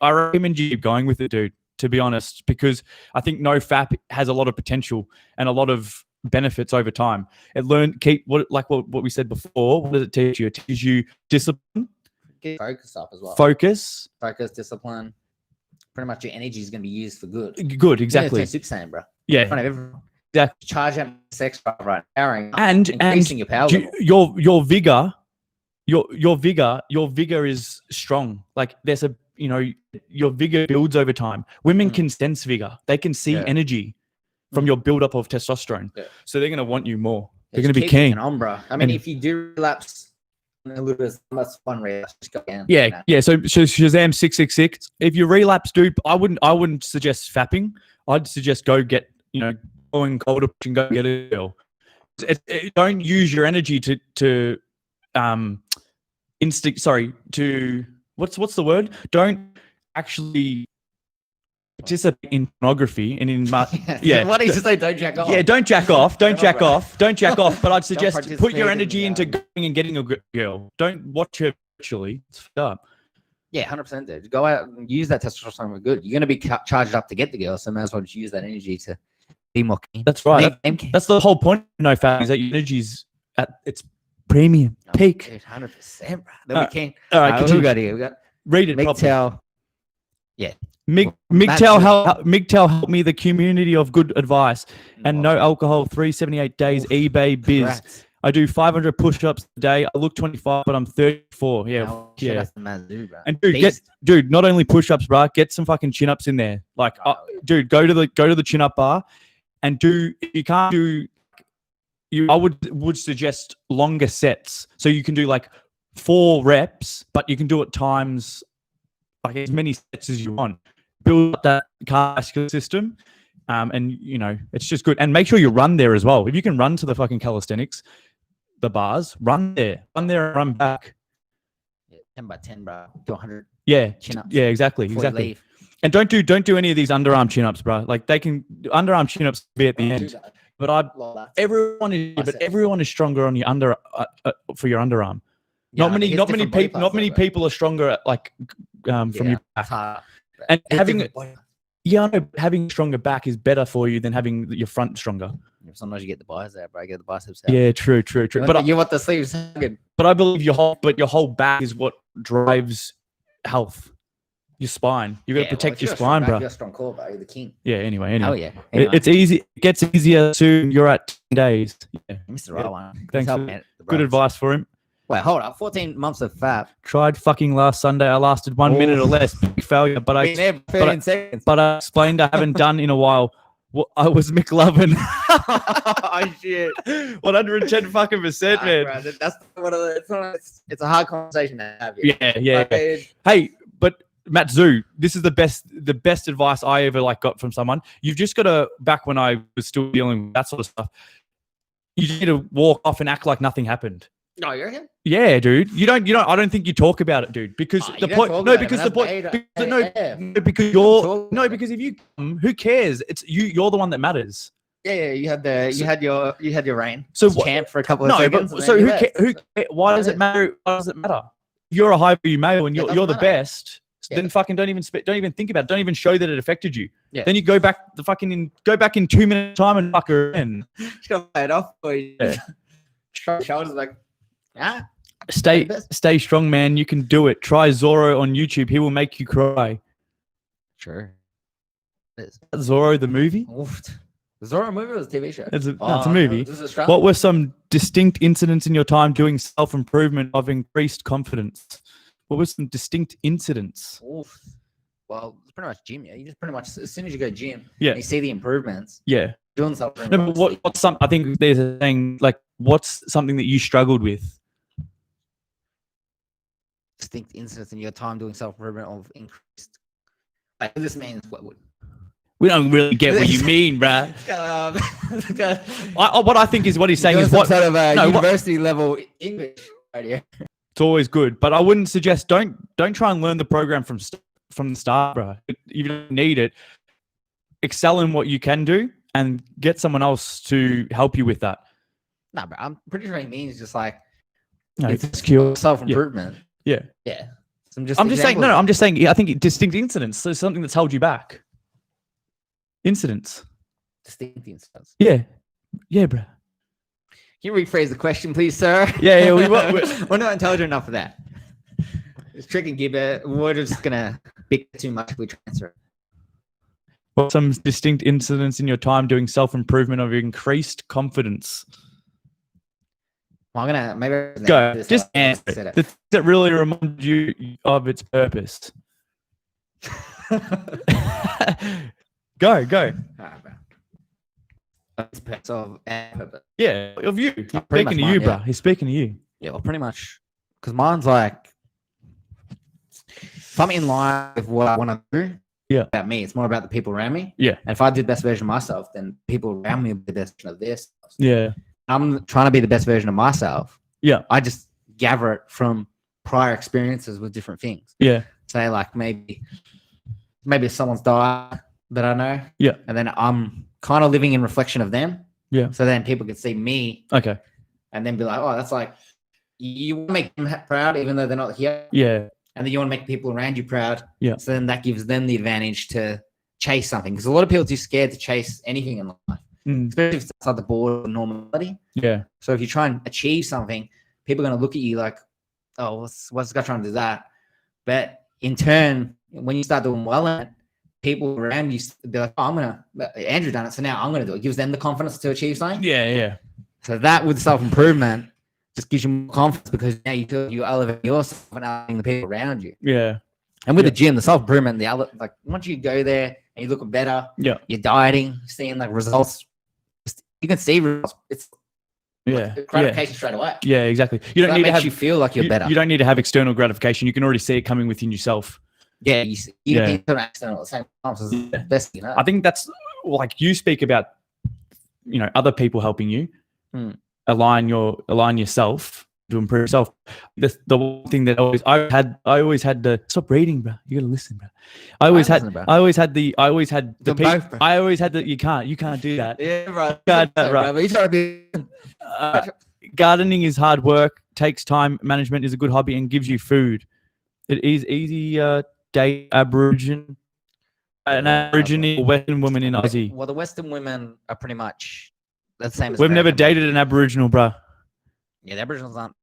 recommend you keep going with it, dude. To be honest, because I think no fap has a lot of potential and a lot of benefits over time. What we said before. What does it teach you? It teaches you discipline. Get focus up as well. Focus, discipline. Pretty much your energy is going to be used for good. Good, exactly. Yeah, Super Saiyan, bro. Yeah. In front of everyone. Exactly. Charge up sex right, powering and increasing your power level. Your vigor is strong. Like there's your vigor builds over time. Women can sense vigor. They can see energy from your buildup of testosterone. Yeah. So they're going to want you more. They're going to be keen. On, bro. I mean, if you do relapse a little bit, that's one relapse. Just go down. Yeah. So Shazam 666. If you relapse, dude, I wouldn't suggest fapping. I'd suggest go get going cold and go get a girl. Don't use your energy to what's the word? Don't actually participate in pornography and in yeah. What did you say? Don't jack off. Yeah, don't jack off. Don't jack off. But I'd suggest put your energy into going and getting a girl. Don't watch her virtually. It's fucked up. Yeah, 100%. Dude. Go out and use that testosterone for good. You're going to be charged up to get the girl, so might as well just use that energy to be more keen. That's right. That's the whole point of no fap, is that your energy's at its premium peak. Dude, 100%, bro. Then we can. All right, we got here. We got read it. MGTOW. Yeah. MGTOW helped me the community of good advice and no alcohol 378 days. eBay biz. Congrats. I do 500 push-ups a day. I look 25, but I'm 34. Yeah. That's the man do, bro. And dude, not only push-ups, bro. Get some fucking chin-ups in there. Like, dude, go to the chin-up bar and do. If you can't do, I would suggest longer sets. So you can do like 4 reps, but you can do it times like as many sets as you want. Build up that cardiovascular system, and it's just good. And make sure you run there as well. If you can run to the fucking calisthenics, the bars, run there, and run back. Yeah, 10 by 10, bro. Do 100. Yeah, chin-ups. Yeah, exactly. And don't do any of these underarm chin-ups, bro. Like underarm chin-ups be at the end. But everyone is stronger on your for your underarm. Yeah, not many people are stronger at from your back. And having stronger back is better for you than having your front stronger. Sometimes you get the biceps out, bro. Get the biceps out. Yeah, true. But you want the sleeves. But I believe your whole back is what drives health. Your spine. You got to protect your spine, bro. You're a strong core, bro. You're the king. Yeah. Anyway. Oh yeah. It's easy. It gets easier soon. You're at 10 days. Yeah. Mr. Right one. Thanks. Good advice for him. Wait, hold up. 14 months of fap. Tried fucking last Sunday. I lasted 1 minute or less. Big failure. But I explained I haven't done in a while. Well, I was McLovin. Oh shit. 110 fucking percent, man. Bro, that's one of the. It's a hard conversation to have. Yeah. Hey, but Matt Zoo, this is the best advice I ever got from someone. You've just got to, back when I was still dealing with that sort of stuff, you need to walk off and act like nothing happened. No, you reckon? Yeah, dude. You don't. I don't think you talk about it, dude. Because Oh, the you don't point. talk No, about it, because man. the point. That's Because, beta. no, because talk you're. about No, it. because if you come, who cares? It's you. You're the one that matters. Yeah. You had your reign. So As what? champ for a couple of No, seconds. but and so then you who? left. Why does it matter? Why does it matter? You're a high value male and It you're doesn't the matter. best. Yeah. Then fucking don't even think about it. Don't even show that it affected you. Yeah. Then you go back go back in 2 minutes time and fuck her in. Just gonna play it off. Or you shrug your shoulders like, Stay strong, man. You can do it. Try Zorro on YouTube. He will make you cry. Sure. Zorro the movie? Oof. The Zorro movie was a TV show. It's a movie. This is Australian? What were some distinct incidents in your time doing self-improvement of increased confidence? What were some distinct incidents? Oof. Well, it's pretty much gym. Yeah, you just pretty much as soon as you go gym, Yeah, and you see the improvements. yeah. Doing something. No, but what's some? I think there's a thing like what's something that you struggled with? Distinct incidents in your time doing self-improvement of increased. Like this means what would. We don't really get what you mean, bruh. What I think is what he's saying is what sort of no, university level English right here. it's always good, but I wouldn't suggest don't try and learn the program from the start, bro. You don't need it. Excel in what you can do and get someone else to help you with that. Nah, bro. I'm pretty sure he means just like it's skill self-improvement. Yeah. I'm just saying. No, I'm just saying. I think distinct incidents. So something that's held you back. Incidents. Distinct incidents. Yeah, bro. Can you rephrase the question, please, sir? Yeah. We're not intelligent enough for that. It's tricky, Gibber. We're just gonna pick too much if we transfer. What some distinct incidents in your time doing self-improvement of increased confidence? Well, I'm gonna maybe go. Just answer it. The thing that really reminds you of its purpose. Go. All right, bro. Yeah, of you. He's speaking to you, bro. He's speaking to you. Yeah, well, pretty much. Because mine's like, if I'm in line with what I want to do, about me, it's more about the people around me. Yeah. And if I did the best version of myself, then people around me will be the best version of theirs. Yeah. I'm trying to be the best version of myself. Yeah. I just gather it from prior experiences with different things. Yeah. Say like maybe someone's died that I know. Yeah. And then I'm kind of living in reflection of them. Yeah. So then people can see me. Okay. And then be like, oh, that's like, you want to make them proud even though they're not here. Yeah. And then you want to make people around you proud. Yeah. So then that gives them the advantage to chase something. Because a lot of people are too scared to chase anything in life. Especially if it's outside the board of normality. Yeah. So if you try and achieve something, people are going to look at you like, oh, what's this guy trying to do that? But in turn, when you start doing well in it, people around you be like, oh, Andrew done it, so now I'm going to do it. It gives them the confidence to achieve something. Yeah. So that with self-improvement just gives you more confidence because now you feel you elevate yourself and elevating the people around you. Yeah. And with the gym, the self-improvement, like once you go there and you look better, you're dieting, seeing like results, you can see results. It's gratification straight away. Yeah, exactly. You don't need to have you feel like you're better. You don't need to have external gratification. You can already see it coming within yourself. Yeah, you can external at the same time. So it's the best, you know. I think that's like you speak about, other people helping you align yourself to improve yourself. The one thing that I always had the stop reading, bro. You gotta listen, bro. I always had the you can't do that. Yeah, right. Gardening is hard work, takes time. Management is a good hobby and gives you food. It is easy. Date Aborigine, an Aborigine Western woman in Aussie. Well, the Western women are pretty much the same as we've never dated an Aboriginal, bro. Yeah, the Aboriginals aren't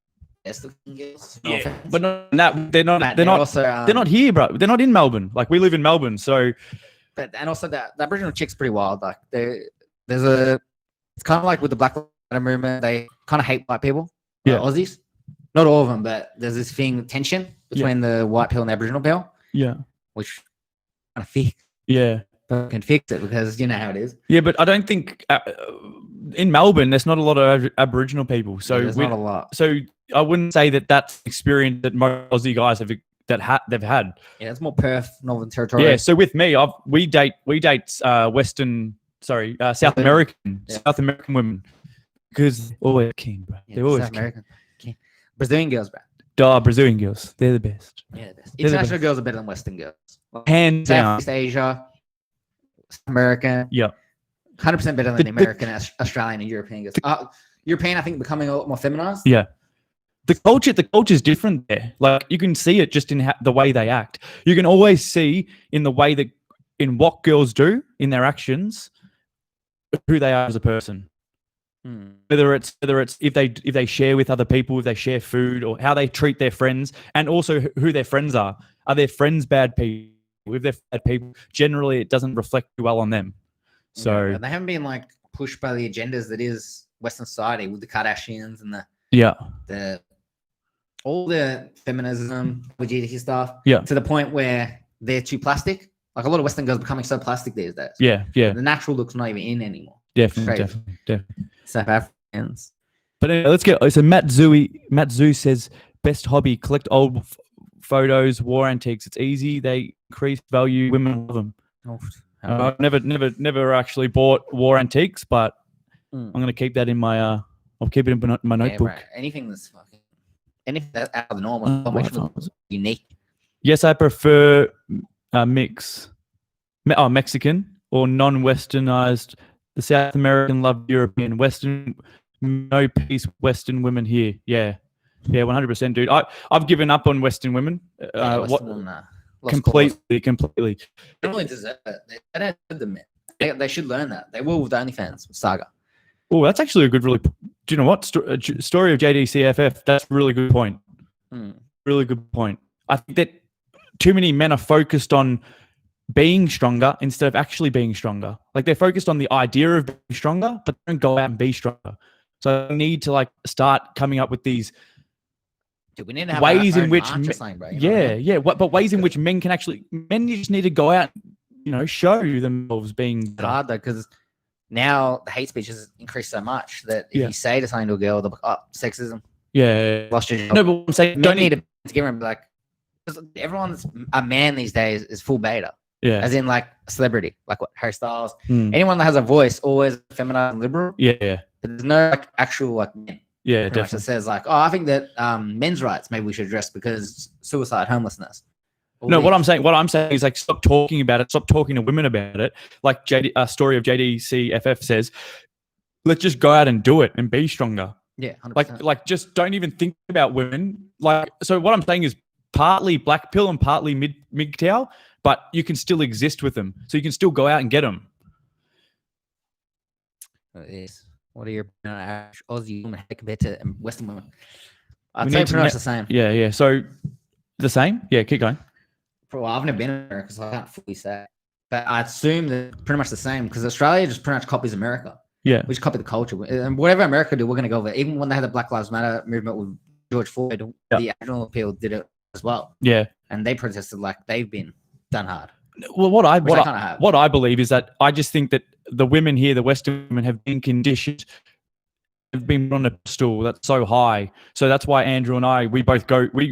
best looking girls. But they're not here, bro. They're not in Melbourne. Like we live in Melbourne, so. And also the Aboriginal chick's pretty wild. Like it's kind of like with the Black Lives Matter movement. They kind of hate white people, Aussies. Not all of them, but there's this tension between the white people and the Aboriginal people. Yeah, which kind of fix. Yeah, can fix it because you know how it is. Yeah, but I don't think in Melbourne there's not a lot of Aboriginal people, so there's not a lot. So I wouldn't say that that's experience that most Aussie guys they've had. Yeah, it's more Perth, Northern Territory. Yeah, so with me, we date South American women because they're always keen, bro. They're always South American. Brazilian girls, bro. Brazilian girls, they're the best. Yeah, the best. They're the International girls are better than Western girls. Hands down. Southeast Asia, American. Yeah. 100% better than the American, Australian, and European girls. European, I think, becoming a lot more feminized. Yeah. The culture is different there. Like you can see it just in the way they act. You can always see in the way that in what girls do in their actions who they are as a person. Whether it's if they share with other people, if they share food, or how they treat their friends, and also who their friends are. Are their friends bad people? If they're bad people, generally it doesn't reflect well on them. So they haven't been like pushed by the agendas that is Western society with the Kardashians and all the feminism, LGBT stuff. Yeah. To the point where they're too plastic. Like a lot of Western girls becoming so plastic these days. Yeah. Yeah. The natural look's not even in anymore. Definitely. South Africans. But anyway, let's get. So Matt Zoo says best hobby: collect old photos, war antiques. It's easy. They increase value. Women love them. I've never actually bought war antiques, but I'm gonna keep that in my. I'll keep it in my notebook. Right. Anything that's out of the normal, unique. Yes, I prefer Mexican or non-westernized. The South American love European. Western, no peace. Western women here. Yeah, 100%, dude. I've given up on Western women. Completely. They don't really deserve it. They don't deserve the men. They should learn that. They will with OnlyFans saga. Oh, that's actually a good. Really, do you know what story of JDCFF? That's a really good point. Really good point. I think that too many men are focused on being stronger instead of actually being stronger. Like they're focused on the idea of being stronger, but don't go out and be stronger. So I need to like start coming up with these. Dude, we need to have ways in which but ways in which men just need to go out, show themselves being better. Hard though, because now the hate speech has increased so much that if you say to something to a girl, they'll be like, sexism. Yeah. Lost your job. No, but I'm saying don't need to get rid of like everyone's a man these days is full beta. Yeah. As in like a celebrity, like what Harry Styles. Anyone that has a voice always feminized and liberal. Yeah. But there's no like actual like men. Yeah, definitely. It says like, I think that men's rights maybe we should address because suicide, homelessness. No, what I'm saying is like stop talking about it. Stop talking to women about it. Like story of JDCFF says, let's just go out and do it and be stronger. Yeah, 100%. Like just don't even think about women. Like so, what I'm saying is partly black pill and partly MGTOW, but you can still exist with them. So you can still go out and get them. Yes. What are your average Aussie women compared to Western women? I'd say pretty much the same. Yeah. So the same? Yeah, keep going. Well, I've never been in America, so I can't fully say. But I assume they're pretty much the same because Australia just pretty much copies America. Yeah. We just copy the culture. And whatever America do, we're going to go over it. Even when they had the Black Lives Matter movement with George Floyd, the Aboriginal appeal did it as well. Yeah. And they protested like they've been done hard. Well, what I believe is that I just think that the women here, the Western women, have been conditioned, have been on a stool that's so high. So that's why Andrew and I, we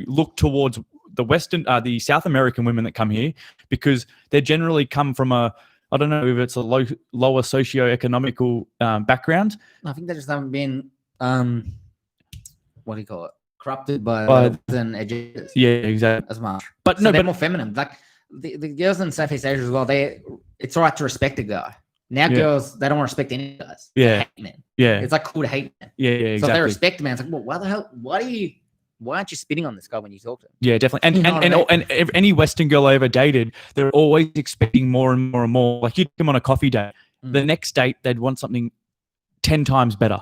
look towards the South American women that come here because they generally come from I don't know if it's a lower socioeconomical background. I think they just haven't been, what do you call it? Corrupted by agendas. Yeah, exactly. As much. But they're more feminine. Like the girls in Southeast Asia as well, it's all right to respect a guy. Now girls, they don't want to respect any guys. Yeah. They hate men. Yeah. It's like cool to hate men. Yeah, exactly. So if they respect a man, it's like, well, why the hell? Why aren't you spitting on this guy when you talk to him? Yeah, definitely. And any Western girl I ever dated, they're always expecting more and more and more. Like you'd come on a coffee date. The next date, they'd want something 10 times better.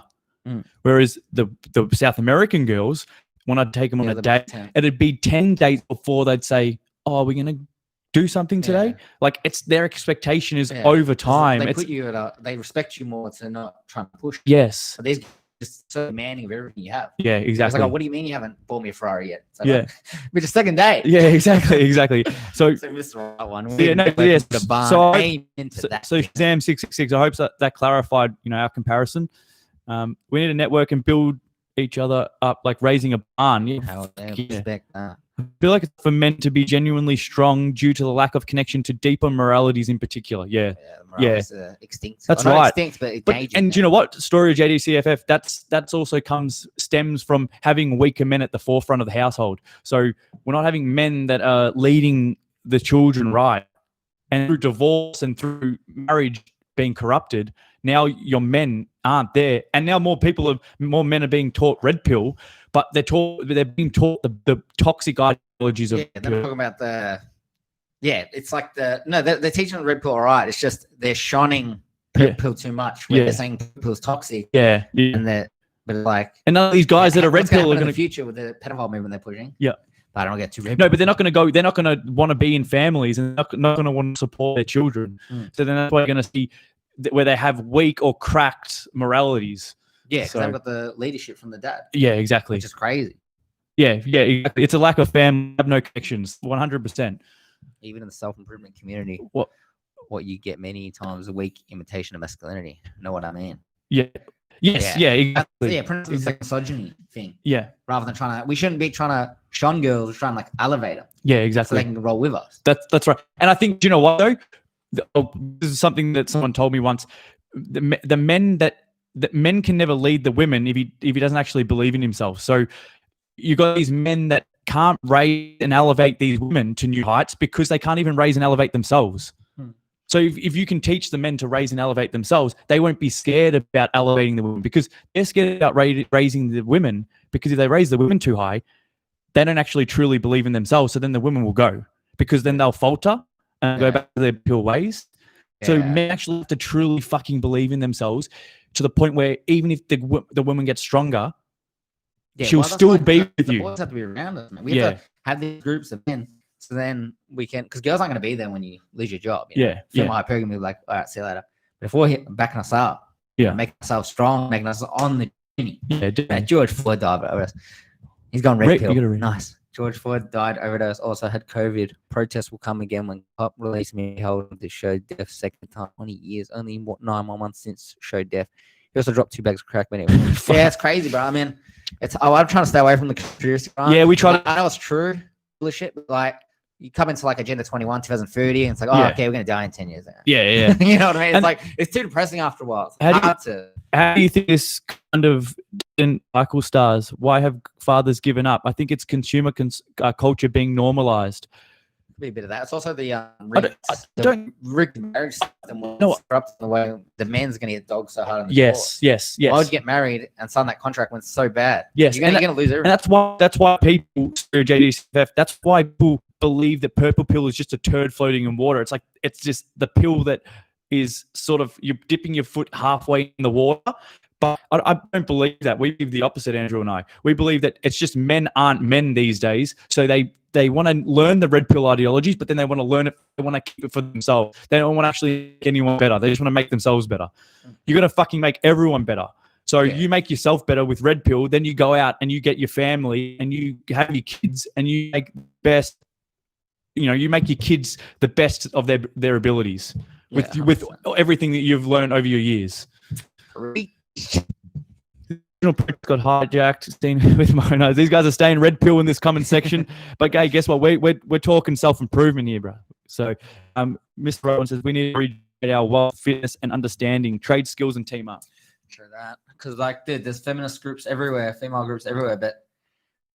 Whereas the South American girls, when I'd take them on a date, it'd be 10 dates before they'd say, "Oh, we're gonna do something today." Like it's their expectation is over time. They put you they respect you more to not trying to push. Yes. So they're just so demanding of everything you have. Yeah, exactly. It's like, what do you mean you haven't bought me a Ferrari yet? It's like, we're just second date. Yeah, exactly. So this right one. So Shazam 666. I hope that clarified, our comparison. We need to network and build each other up, like raising a barn. Respect that. I feel like it's for men to be genuinely strong due to the lack of connection to deeper moralities in particular. Yeah. Extinct. That's not right. Extinct, but And do you know what? Story of JDCFF, that's also stems from having weaker men at the forefront of the household. So we're not having men that are leading the children right. And through divorce and through marriage being corrupted, now your men aren't there. And now more men are being taught red pill, but they're being taught the toxic ideologies of they're talking about it's like they're teaching the red pill all right. It's just they're shunning red pill too much. Where they're saying red pill is toxic. Yeah. And none of these guys that are red pill are in the future with the pedophile movement they're pushing. Yeah. But I don't get too red. No, but they're not going to want to be in families and not going to want to support their children. So then that's why you're going to see where they have weak or cracked moralities. Yeah, because they've got the leadership from the dad. Yeah, exactly. Which is crazy. Yeah, exactly. It's a lack of family, have no connections, 100%. Even in the self-improvement community, what you get many times a weak imitation of masculinity. Know what I mean? Yeah. Yes. Yeah. Exactly. Yeah. It's like a misogyny thing. Yeah. Rather than we shouldn't be trying to shun girls. We're trying to elevate them. Yeah. Exactly. So they can roll with us. That's right. And I think, do you know what though? This is something that someone told me once. The men can never lead the women if he doesn't actually believe in himself. So you got these men that can't raise and elevate these women to new heights because they can't even raise and elevate themselves. So if you can teach the men to raise and elevate themselves, they won't be scared about elevating the women because they're scared about raising the women, because if they raise the women too high, they don't actually truly believe in themselves. So then the women will go, because then they'll falter and go back to their pure ways. So men actually have to truly fucking believe in themselves to the point where even if the woman gets stronger, she'll still be with you. The boys have to be around us, man. We have to have these groups of men. So then we can, because girls aren't going to be there when you lose your job. My hypergamy will be like, all right, see you later. But if we're backing us up, making ourselves strong, making us on the journey. George Floyd died of overdose. He's gone red pill. Nice. George Floyd died overdose. Also had COVID. Protests will come again when cop released me held the show death second time 20 years. Only 9 more months since show death. He also dropped 2 bags of crack. But anyway, it's crazy, bro. I mean, I'm trying to stay away from the conspiracy. Right? Yeah, we try. I know it's true, bullshit, but like. You come into like Agenda 21, 2030, and it's like, okay, we're going to die in 10 years. Now. Yeah. You know what I mean? It's too depressing after a while. How do you think this kind of cycle stars? Why have fathers given up? I think it's consumer culture being normalized. Be a bit of that. It's also the rigged marriage system. Corrupt the way the man's going to get dogged so hard on the Yes. Why would you get married and sign that contract when it's so bad? Yes. You're going to lose everything. And that's why people, JDCF, that's why people believe that purple pill is just a turd floating in water. It's just the pill that is sort of, you're dipping your foot halfway in the water. But I don't believe that. We believe the opposite, Andrew and I. We believe that it's just men aren't men these days. So they want to learn the red pill ideologies, but then they want to learn it. They want to keep it for themselves. They don't want to actually make anyone better. They just want to make themselves better. You're going to fucking make everyone better. So you make yourself better with red pill. Then you go out and you get your family and you have your kids and you make best. You make your kids the best of their abilities with everything that you've learned over your years. Got hijacked, staying with Mona. These guys are staying red pill in this comment section. But hey, guess what? We're talking self-improvement here, bro. So Mr. Rowan says we need to read our wealth, fitness, and understanding, trade skills, and team up. True that. Because there's feminist groups everywhere, female groups everywhere, but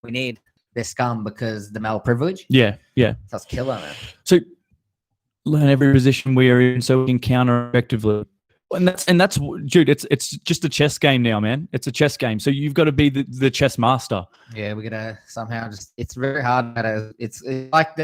we need their scum because the male privilege. Yeah. That's killer, man. So learn every position we are in so we can counter effectively. And that's dude, it's just a chess game now, man. It's a chess game. So you've got to be the chess master. Yeah, we're gonna somehow it's very hard. It's like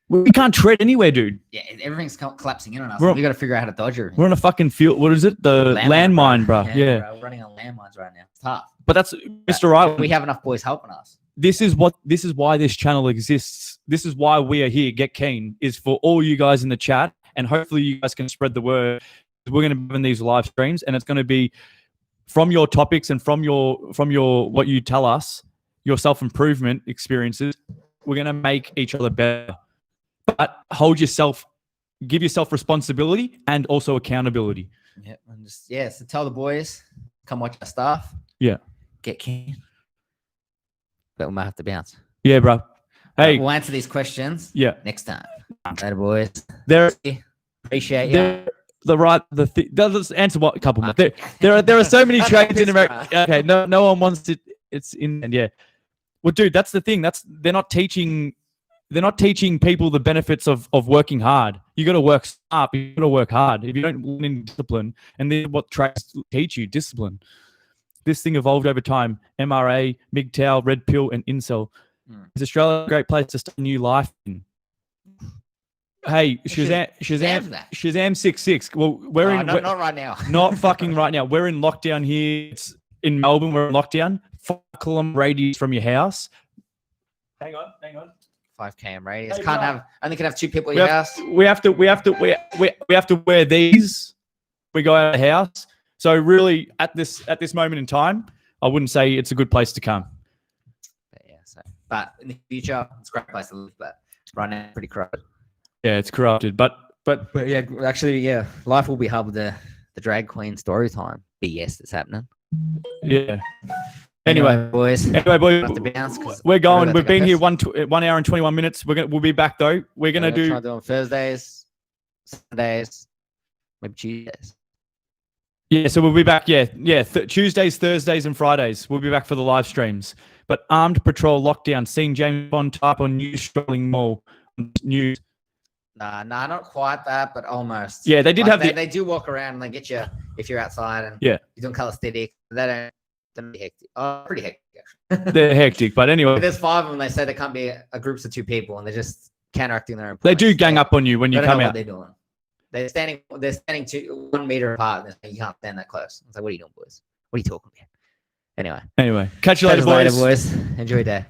we can't tread anywhere, dude. Yeah, everything's collapsing in on us. We got to figure out how to dodge everything. We're on a fucking field. What is it? The landmine, bro. Yeah. Bro, we're running on landmines right now. It's tough. But that's Mr. Right. We have enough boys helping us. This is why this channel exists. This is why we are here. Get Keen is for all you guys in the chat, and hopefully you guys can spread the word. We're going to be in these live streams, and it's going to be from your topics and from your what you tell us, your self-improvement experiences. We're going to make each other better, but give yourself responsibility and also accountability. Yeah, and so tell the boys, come watch our stuff. Yeah, get keen, but we might have to bounce. Yeah, bro. Hey, we'll answer these questions. Yeah. Next time. Later, boys. Appreciate you. Let's answer what a couple more. There are so many trades in America. Okay, no one wants to. It's in, and yeah. Well, dude, that's the thing. They're not teaching people the benefits of working hard. You got to work up. You got to work hard. If you don't learn in discipline, and then what trades teach you discipline. This thing evolved over time. MRA, MGTOW, Red Pill, and Incel. Is Australia a great place to start a new life in? Hey, Shazam 66. Well, not right now. Not fucking right now. We're in lockdown here. It's in Melbourne. We're in lockdown. 5 kilometer radius from your house. Hang on. 5 km radius. Only can have 2 people in your house. We have to wear these. We go out of the house. So really, at this moment in time, I wouldn't say it's a good place to come. But in the future, it's a great place to live. But right now, pretty corrupted. Yeah, it's corrupted. But yeah, actually, yeah, life will be hard with the drag queen story time. BS that's happening. Yeah. Anyway, boys. We're going. We've been here 1 hour and 21 minutes. We'll be back though. We're gonna try to do on Thursdays, Sundays, maybe Tuesdays. Yeah, so we'll be back. Yeah. Tuesdays, Thursdays, and Fridays. We'll be back for the live streams. But armed patrol lockdown. Seeing James Bond type on news strolling mall news. Nah, not quite that, but almost. Yeah, they did have they do walk around and they get you if you're outside and you're doing calisthenics. They're hectic. Oh, pretty hectic actually. They're hectic, but anyway. If there's 5 of them. They say there can't be a groups of 2 people, and they're just counteracting their own. They do gang up on you when you come out. What they're doing. They're standing 1 meter apart. And you can't stand that close. I was like, what are you doing, boys? What are you talking about? Anyway, catch you later, boys. Enjoy your day.